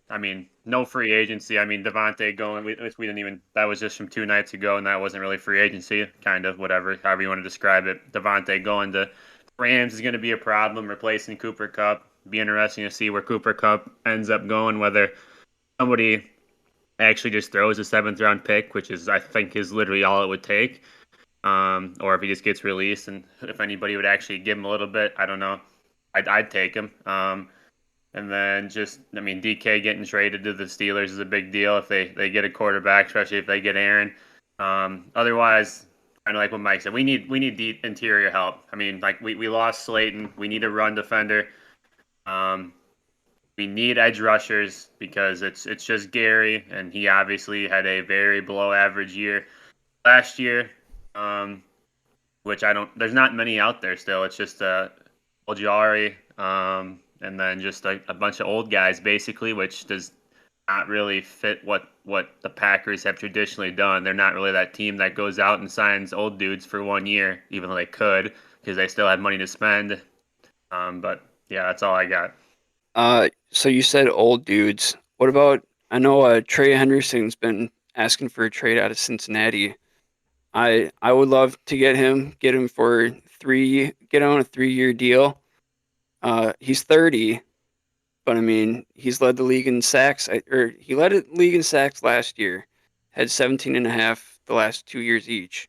no free agency. Devontae going. We didn't even. That was just from 2 nights ago, and that wasn't really free agency. Kind of whatever, however you want to describe it. Devontae going to Rams is going to be a problem. Replacing Cooper Kupp. Be interesting to see where Cooper Kupp ends up going. Whether somebody actually just throws a 7th round pick, which I think is literally all it would take, or if he just gets released, and if anybody would actually give him a little bit, I don't know. I'd take him. And then DK getting traded to the Steelers is a big deal if they get a quarterback, especially if they get Aaron. Otherwise, kind of like what Mike said, we need deep interior help. We lost Slayton. We need a run defender. We need edge rushers because it's just Gary, and he obviously had a very below average year last year, which there's not many out there still. It's just Ojari, and then just a bunch of old guys, basically, which does not really fit what the Packers have traditionally done. They're not really that team that goes out and signs old dudes for 1 year, even though they could, because they still have money to spend. But, yeah, that's all I got. So you said old dudes. What about, I know Trey Henderson's been asking for a trade out of Cincinnati. I would love to get him for get on a 3-year deal. He's 30, but he's led the league in sacks. He led the league in sacks last year. Had 17.5 the last 2 years each.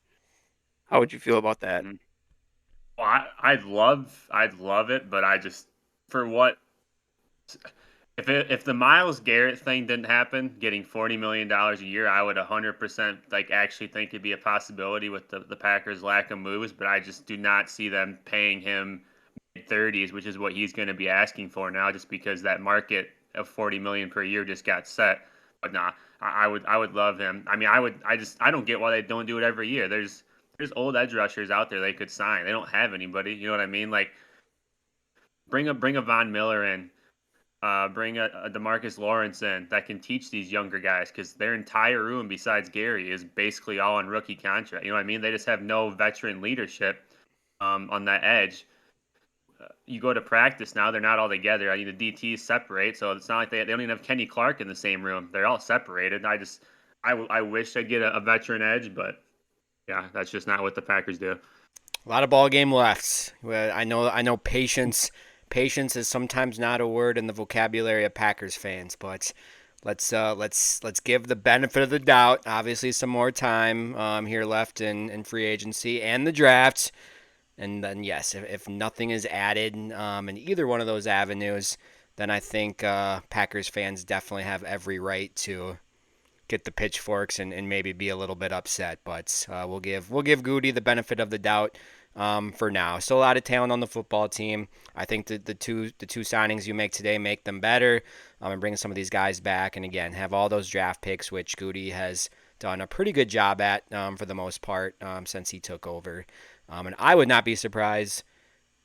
How would you feel about that? Well, I'd love it, but I just for what if the Myles Garrett thing didn't happen, getting $40 million a year, I would 100% actually think it'd be a possibility with the Packers' lack of moves. But I just do not see them paying him mid-30s, which is what he's going to be asking for now, just because that market of $40 million per year just got set. But nah, I would love him. I don't get why they don't do it every year. There's old edge rushers out there they could sign. They don't have anybody. You know what I mean? Bring a Von Miller in. Bring a DeMarcus Lawrence in that can teach these younger guys, because their entire room besides Gary is basically all on rookie contract. You know what I mean? They just have no veteran leadership on that edge. You go to practice now, they're not all together. The DTs separate, so it's not like they don't even have Kenny Clark in the same room. They're all separated. I wish they'd get a veteran edge, but yeah, that's just not what the Packers do. A lot of ball game left. I know patience is sometimes not a word in the vocabulary of Packers fans, but let's give the benefit of the doubt. Obviously, some more time here left in free agency and the draft. And then, yes, if nothing is added in either one of those avenues, then I think Packers fans definitely have every right to get the pitchforks and maybe be a little bit upset. But we'll give Goody the benefit of the doubt for now. Still a lot of talent on the football team. I think the two signings you make today make them better and bring some of these guys back. And again, have all those draft picks, which Goody has done a pretty good job at for the most part since he took over. And I would not be surprised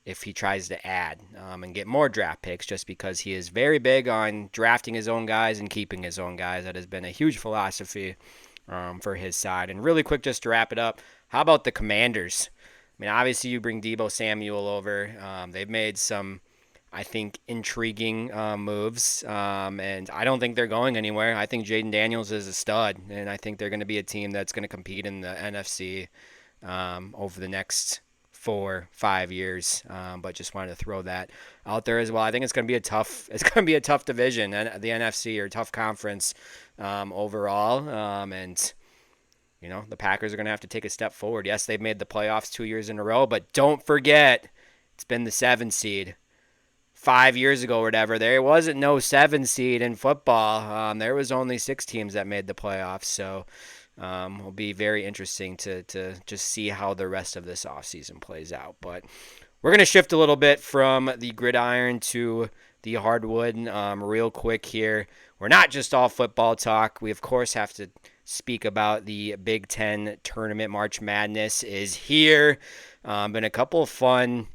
if he tries to add and get more draft picks just because he is very big on drafting his own guys and keeping his own guys. That has been a huge philosophy for his side. And really quick, just to wrap it up, how about the Commanders? I mean, obviously you bring Deebo Samuel over. They've made some, I think, intriguing moves, and I don't think they're going anywhere. I think Jaden Daniels is a stud, and I think they're going to be a team that's going to compete in the NFC over the next 4-5 years. But just wanted to throw that out there as well. I think it's going to be a tough division, and the NFC, or tough conference overall. And the Packers are going to have to take a step forward. Yes, they've made the playoffs 2 years in a row, but don't forget it's been the 7 seed. 5 years ago or whatever, there wasn't no 7 seed in football. There was only 6 teams that made the playoffs. So will be very interesting to just see how the rest of this offseason plays out. But we're going to shift a little bit from the gridiron to the hardwood real quick here. We're not just all football talk. We, of course, have to speak about the Big Ten tournament. March Madness is here. Been a couple of fun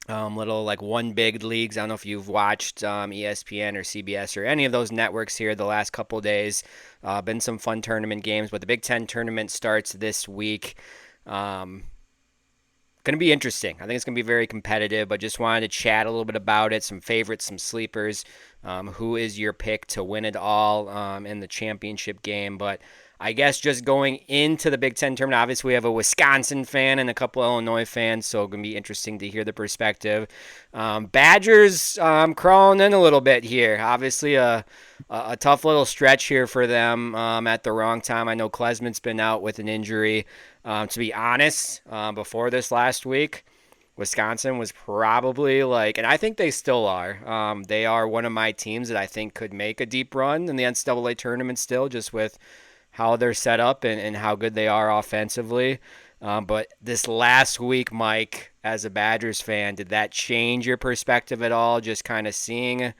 little like one big leagues. I don't know if you've watched ESPN or CBS or any of those networks here the last couple of days. Been some fun tournament games, but the Big Ten tournament starts this week. Going to be interesting. I think it's going to be very competitive, but just wanted to chat a little bit about it. Some favorites, some sleepers. Who is your pick to win it all in the championship game? But I guess just going into the Big Ten tournament, obviously we have a Wisconsin fan and a couple of Illinois fans, so it's going to be interesting to hear the perspective. Badgers crawling in a little bit here. Obviously a tough little stretch here for them at the wrong time. I know Klesman's been out with an injury. To be honest, before this last week, Wisconsin was probably and I think they still are. They are one of my teams that I think could make a deep run in the NCAA tournament still, just with how they're set up and how good they are offensively. But this last week, Mike, as a Badgers fan, did that change your perspective at all? Just kind of seeing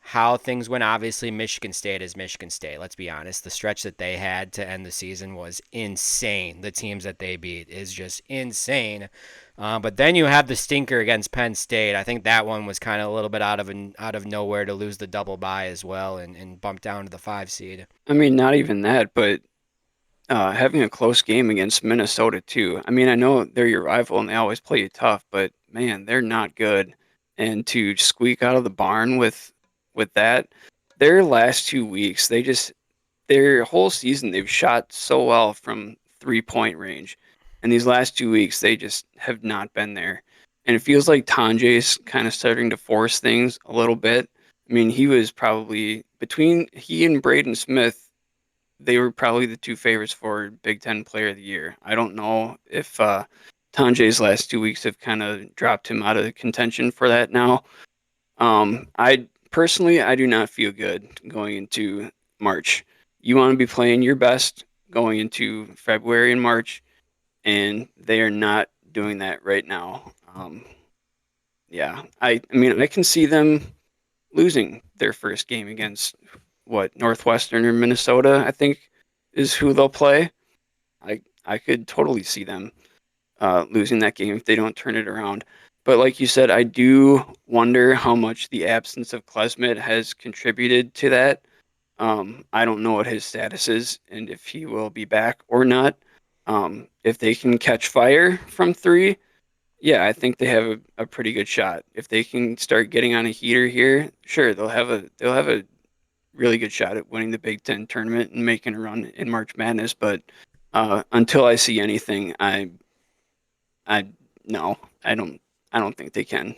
how things went. Obviously, Michigan State is Michigan State. Let's be honest. The stretch that they had to end the season was insane. The teams that they beat is just insane. But then you have the stinker against Penn State. I think that one was kind of a little bit out of nowhere to lose the double bye as well and bump down to the 5 seed. I mean, not even that, but having a close game against Minnesota too. I mean, I know they're your rival and they always play you tough, but man, they're not good. And to squeak out of the barn with that, their last 2 weeks, their whole season they've shot so well from 3-point range. And these last 2 weeks, they just have not been there. And it feels like Tanjay's kind of starting to force things a little bit. I mean, he was probably, between he and Braden Smith, they were probably the 2 favorites for Big Ten Player of the Year. I don't know if Tanjay's last 2 weeks have kind of dropped him out of contention for that now. I do not feel good going into March. You want to be playing your best going into February and March, and they are not doing that right now. Yeah, I mean, I can see them losing their first game against Northwestern or Minnesota, I think, is who they'll play. I could totally see them losing that game if they don't turn it around. But like you said, I do wonder how much the absence of Klesmit has contributed to that. I don't know what his status is and if he will be back or not. If they can catch fire from 3, yeah, I think they have a pretty good shot. If they can start getting on a heater here, sure, they'll have a really good shot at winning the Big Ten tournament and making a run in March Madness. But until I see anything, I don't think they can.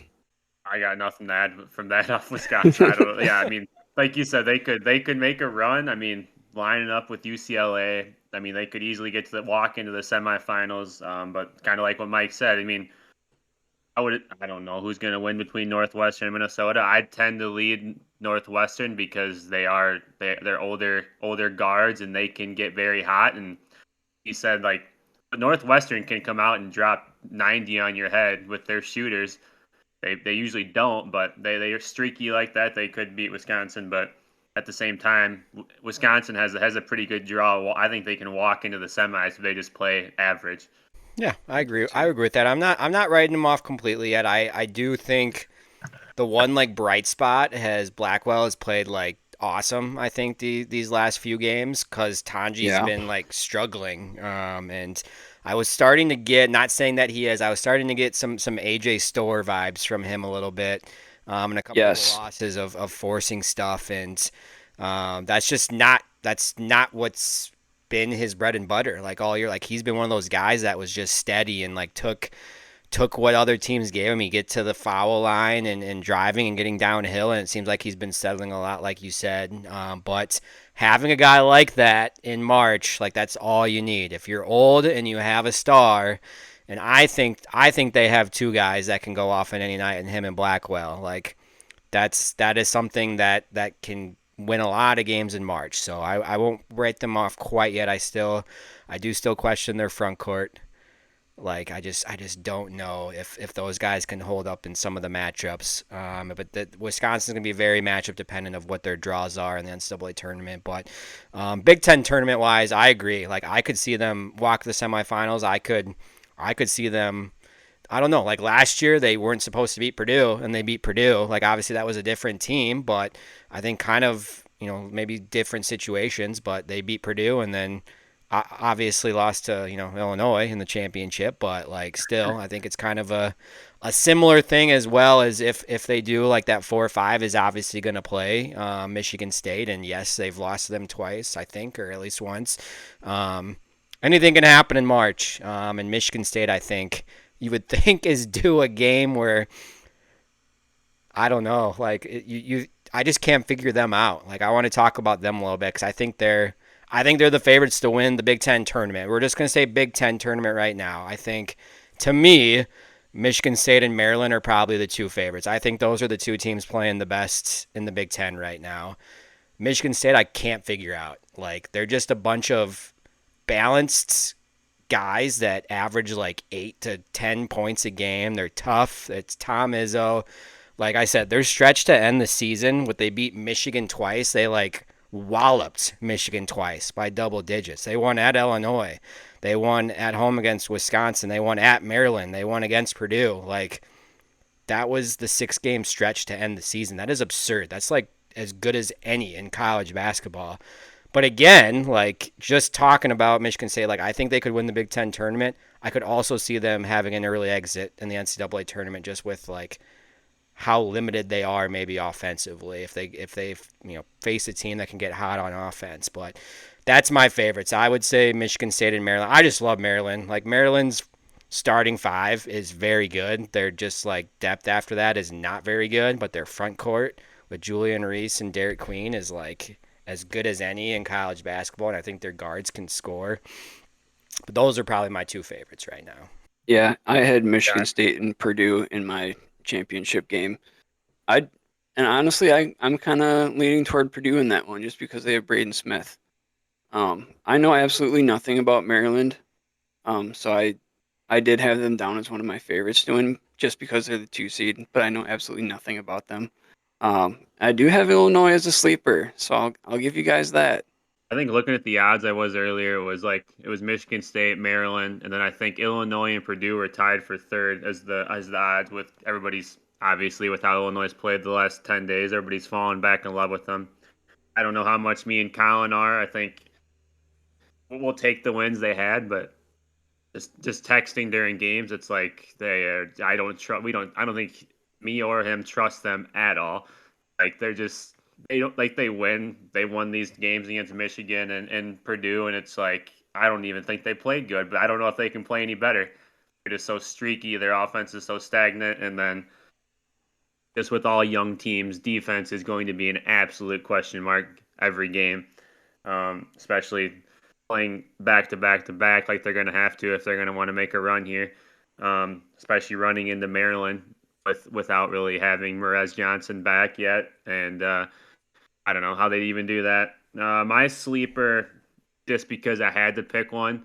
I got nothing to add from that off Wisconsin. I don't. Yeah, I mean, like you said, they could make a run. I mean, lining up with UCLA, I mean, they could easily get to the walk into the semifinals. But kind of like what Mike said, I mean, I don't know who's going to win between Northwestern and Minnesota. I'd tend to lead Northwestern because they're older guards and they can get very hot. And he said like Northwestern can come out and drop 90 on your head with their shooters. They usually don't, but they are streaky like that. They could beat Wisconsin, but at the same time, Wisconsin has a pretty good draw. Well, I think they can walk into the semis if they just play average. Yeah, I agree. I agree with that. I'm not writing them off completely yet. I do think the one like bright spot has Blackwell has played like awesome. I think these last few games because Tanji's Yeah. been like struggling. And I was starting to get, not saying that he is, I was starting to get some AJ Store vibes from him a little bit. And a couple of Yes. losses of forcing stuff, and that's not what's been his bread and butter like all year. Like he's been one of those guys that was just steady and like took what other teams gave him. He get to the foul line and driving and getting downhill, and it seems like he's been settling a lot, like you said. But having a guy like that in March, like that's all you need. If you're old and you have a star, and I think they have two guys that can go off on any night, and him and Blackwell. Like that is something that can win a lot of games in March. So I won't write them off quite yet. I do still question their front court. Like I just don't know if those guys can hold up in some of the matchups. But Wisconsin's gonna be very matchup dependent of what their draws are in the NCAA tournament. But Big Ten tournament wise, I agree. Like I could see them walk the semifinals. I could see them. I don't know. Like last year, they weren't supposed to beat Purdue, and they beat Purdue. Like obviously that was a different team, but I think kind of maybe different situations. But they beat Purdue, and then obviously lost to Illinois in the championship. But like still, I think it's kind of a similar thing as well as if they do like that 4-5 is obviously going to play Michigan State, and yes, they've lost to them twice, I think, or at least once. Um, Anything can happen in March, and Michigan State, I think you would think is due a game where I don't know, like I just can't figure them out. Like I want to talk about them a little bit because I think they're the favorites to win the Big Ten tournament. We're just gonna say Big Ten tournament right now. I think to me, Michigan State and Maryland are probably the two favorites. I think those are the two teams playing the best in the Big Ten right now. Michigan State, I can't figure out. Like they're just a bunch of balanced guys that average like 8 to 10 points a game. They're tough. It's Tom Izzo. Like I said, their stretch to end the season, what they beat Michigan twice. They like walloped Michigan twice by double digits. They won at Illinois. They won at home against Wisconsin. They won at Maryland. They won against Purdue. Like that was the 6 game stretch to end the season. That is absurd. That's like as good as any in college basketball. But again, like just talking about Michigan State, like I think they could win the Big Ten tournament. I could also see them having an early exit in the NCAA tournament just with like how limited they are maybe offensively if they face a team that can get hot on offense. But that's my favorites. I would say Michigan State and Maryland. I just love Maryland. Like Maryland's starting five is very good. They're just like depth after that is not very good, but their front court with Julian Reese and Derek Queen is like as good as any in college basketball, and I think their guards can score. But those are probably my two favorites right now. Yeah, I had Michigan State and Purdue in my championship game. I and honestly, I'm kind of leaning toward Purdue in that one just because they have Braden Smith. I know absolutely nothing about Maryland, so I did have them down as one of my favorites to win just because they're the 2 seed, but I know absolutely nothing about them. I do have Illinois as a sleeper, so I'll give you guys that. I think looking at the odds I was earlier, it was Michigan State, Maryland, and then I think Illinois and Purdue are tied for third as the odds with everybody's obviously with how Illinois has played the last 10 days. Everybody's fallen back in love with them. I don't know how much me and Collin are. I think we'll take the wins they had, but just texting during games, it's like they are. I don't trust. We don't. I don't think me or him trust them at all. Like they're just they don't like they win. They won these games against Michigan and Purdue, and it's like I don't even think they played good, but I don't know if they can play any better. They're just so streaky. Their offense is so stagnant, and then just with all young teams, defense is going to be an absolute question mark every game, especially playing back to back to back like they're going to have to if they're going to want to make a run here, especially running into Maryland without really having Merez Johnson back yet. And I don't know how they even do that. My sleeper, just because I had to pick one,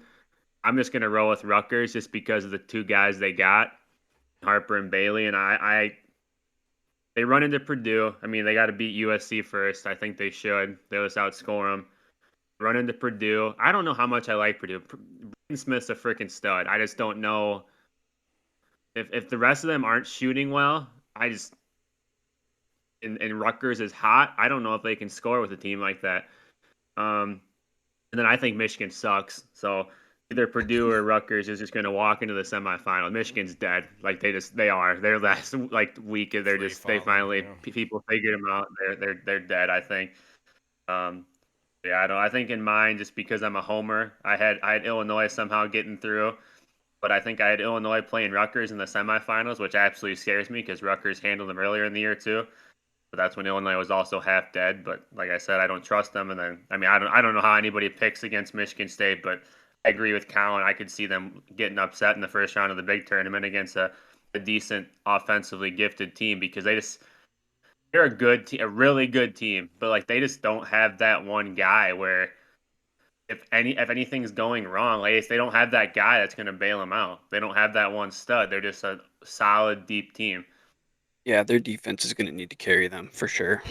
I'm just going to roll with Rutgers just because of the two guys they got, Harper and Bailey. And they run into Purdue. I mean, they got to beat USC first. I think they should. They'll just outscore them. Run into Purdue. I don't know how much I like Purdue. Braden Smith's a freaking stud. I just don't know if the rest of them aren't shooting well. I just and Rutgers is hot. I don't know if they can score with a team like that. And then I think Michigan sucks. So either Purdue or Rutgers is just going to walk into the semifinal. Michigan's dead. Like they are. Their last week, they finally people figured them out. They're dead. I think. Yeah, I don't. I think in mine, just because I'm a homer, I had Illinois somehow getting through, but I think I had Illinois playing Rutgers in the semifinals, which absolutely scares me because Rutgers handled them earlier in the year too. But that's when Illinois was also half dead. But like I said, I don't trust them. And then I don't know how anybody picks against Michigan State, but I agree with Collin. I could see them getting upset in the first round of the big tournament against a decent offensively gifted team because they're a good team, a really good team, but like they just don't have that one guy where if anything's going wrong, like they don't have that guy that's going to bail them out. They don't have that one stud. They're just a solid, deep team. Yeah, their defense is going to need to carry them for sure.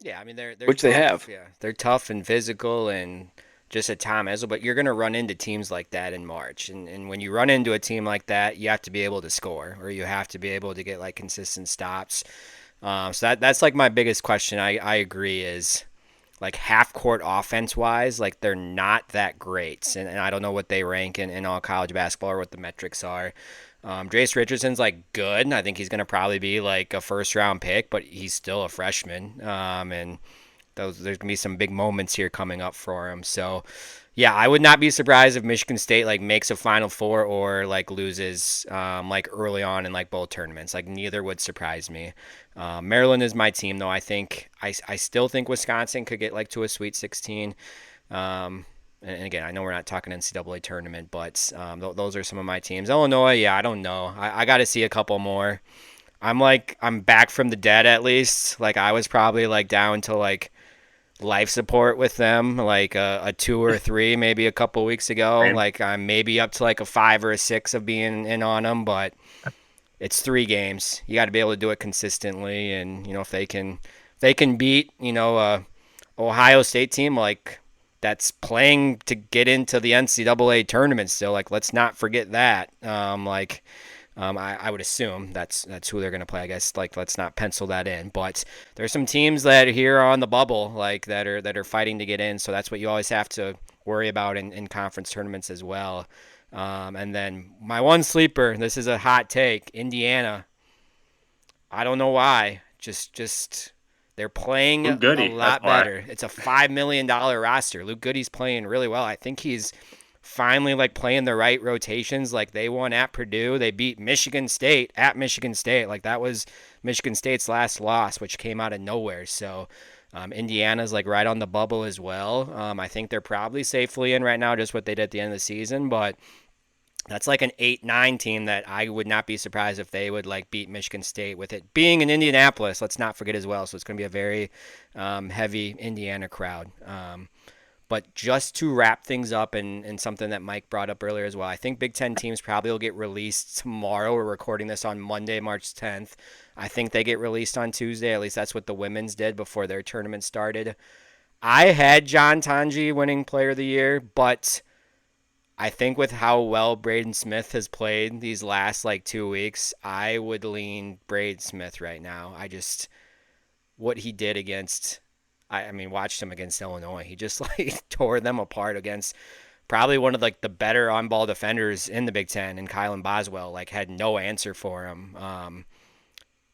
Yeah, I mean they're which tough. they have. Yeah, they're tough and physical and just a Tom Izzo, but you're going to run into teams like that in March. And when you run into a team like that, you have to be able to score or you have to be able to get like consistent stops. So that's like my biggest question. I agree is like half court offense wise, like they're not that great. And I don't know what they rank in all college basketball or what the metrics are. Jace Richardson's like good. I think he's going to probably be like a first round pick, but he's still a freshman. And there's going to be some big moments here coming up for him. So, yeah, I would not be surprised if Michigan State like makes a Final Four or like loses like early on in like both tournaments. Like neither would surprise me. Maryland is my team though. I still think Wisconsin could get like to a Sweet 16. And again, I know we're not talking NCAA tournament, but those are some of my teams. Illinois, yeah, I don't know. I got to see a couple more. I'm back from the dead at least. Like I was probably like down to like life support with them, like a 2 or 3 maybe a couple weeks ago. Same. Like I'm maybe up to like a 5 or a 6 of being in on them, but it's 3 games. You got to be able to do it consistently, and you know if they can beat Ohio State team like that's playing to get into the NCAA tournament still. Like let's not forget that. I would assume that's who they're going to play. I guess like let's not pencil that in. But there's some teams that are here on the bubble like that are fighting to get in. So that's what you always have to worry about in conference tournaments as well. And then my one sleeper. This is a hot take. Indiana. I don't know why. Just they're playing Luke Goody, a lot that's why. better. It's a $5 million roster. Luke Goody's playing really well. I think he's finally like playing the right rotations. Like they won at Purdue. They beat Michigan State at Michigan State. Like that was Michigan State's last loss, which came out of nowhere. So Indiana's like right on the bubble as well. I think they're probably safely in right now, just what they did at the end of the season. But that's like an 8-9 team that I would not be surprised if they would like beat Michigan State with it being in Indianapolis. Let's not forget as well. So it's going to be a very heavy Indiana crowd. But just to wrap things up and something that Mike brought up earlier as well, I think Big Ten teams probably will get released tomorrow. We're recording this on Monday, March 10th. I think they get released on Tuesday. At least that's what the women's did before their tournament started. I had John Tanji winning Player of the Year, but I think with how well Braden Smith has played these last like 2 weeks, I would lean Braden Smith right now. What he did against, watched him against Illinois. He just like tore them apart against probably one of like the better on-ball defenders in the Big Ten, and Collin Boswell like had no answer for him.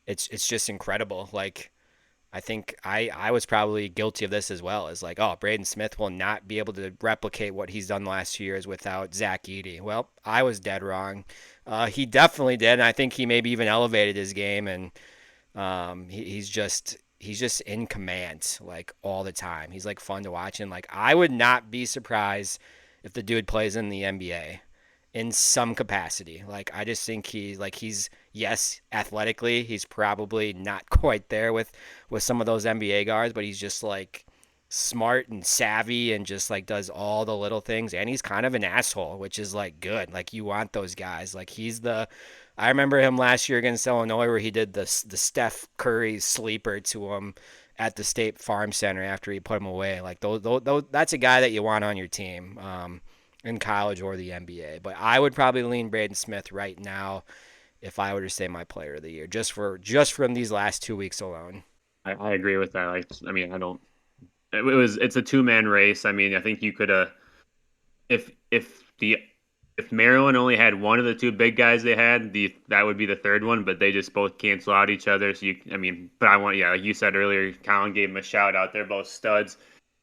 It's just incredible. Like I think I was probably guilty of this as well. Is like, oh, Braden Smith will not be able to replicate what he's done the last 2 years without Zach Edey. Well, I was dead wrong. He definitely did, and I think he maybe even elevated his game. And He's just in command like all the time. He's like fun to watch, and like I would not be surprised if the dude plays in the NBA in some capacity. Like I just think he's yes, athletically he's probably not quite there with some of those NBA guards, but he's just like smart and savvy and just like does all the little things, and he's kind of an asshole, which is like good. Like you want those guys. Like I remember him last year against Illinois where he did the Steph Curry sleeper to him at the State Farm Center after he put him away. Like those that's a guy that you want on your team. In college or the NBA. But I would probably lean Braden Smith right now if I were to say my player of the year, just from these last 2 weeks alone. I agree with that. Like, I mean, I don't. It's a two-man race. I mean, I think you could if Maryland only had one of the two big guys they had, that would be the third one, but they just both cancel out each other. So but like you said earlier, Collin gave him a shout out. They're both studs.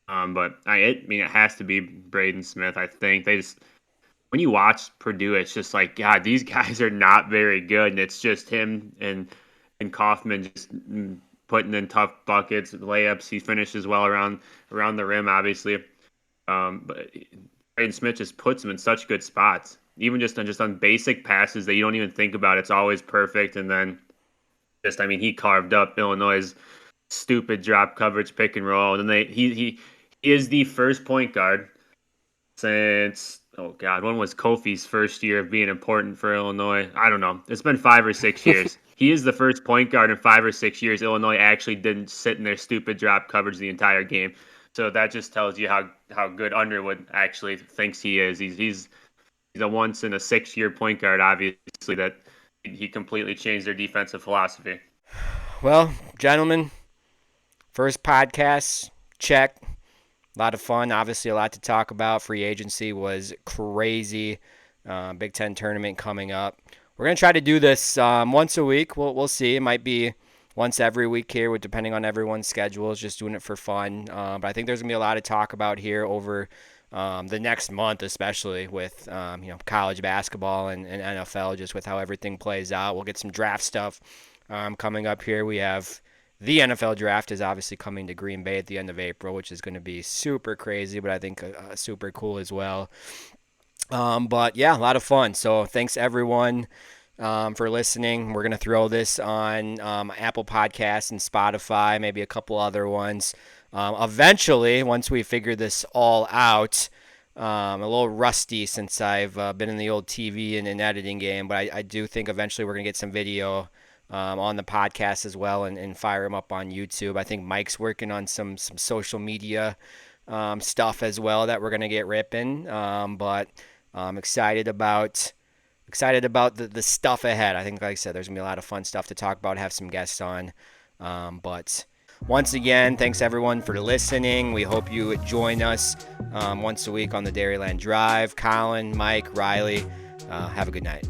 But it has to be Braden Smith. I think when you watch Purdue, it's just like, God, these guys are not very good, and it's just him and Kaufman just putting in tough buckets, layups. He finishes well around the rim, obviously. But Braden Smith just puts him in such good spots, even just on basic passes that you don't even think about. It's always perfect, and then he carved up Illinois' stupid drop coverage pick and roll, and then he is the first point guard since, when was Kofi's first year of being important for Illinois? I don't know. It's been 5 or 6 years. He is the first point guard in 5 or 6 years Illinois actually didn't sit in their stupid drop coverage the entire game. So that just tells you how good Underwood actually thinks he is. He's a once in a 6-year point guard, obviously, that he completely changed their defensive philosophy. Well, gentlemen, first podcast, check. A lot of fun, obviously a lot to talk about. Free agency was crazy. Big Ten tournament coming up. We're going to try to do this once a week. We'll see. It might be once every week here, depending on everyone's schedules, just doing it for fun. But I think there's going to be a lot to talk about here over the next month, especially with college basketball and NFL, just with how everything plays out. We'll get some draft stuff coming up here. We have the NFL draft is obviously coming to Green Bay at the end of April, which is going to be super crazy, but I think super cool as well. But yeah, a lot of fun. So thanks everyone for listening. We're going to throw this on Apple Podcasts and Spotify, maybe a couple other ones. Eventually, once we figure this all out, a little rusty since I've been in the old TV and editing game, but I do think eventually we're going to get some video on the podcast as well and fire them up on YouTube. I think Mike's working on some social media stuff as well that we're going to get ripping. But I'm excited about the stuff ahead. I think, like I said, there's going to be a lot of fun stuff to talk about, have some guests on. But once again, thanks everyone for listening. We hope you join us once a week on the Dairyland Drive. Collin, Mike, Riley, have a good night.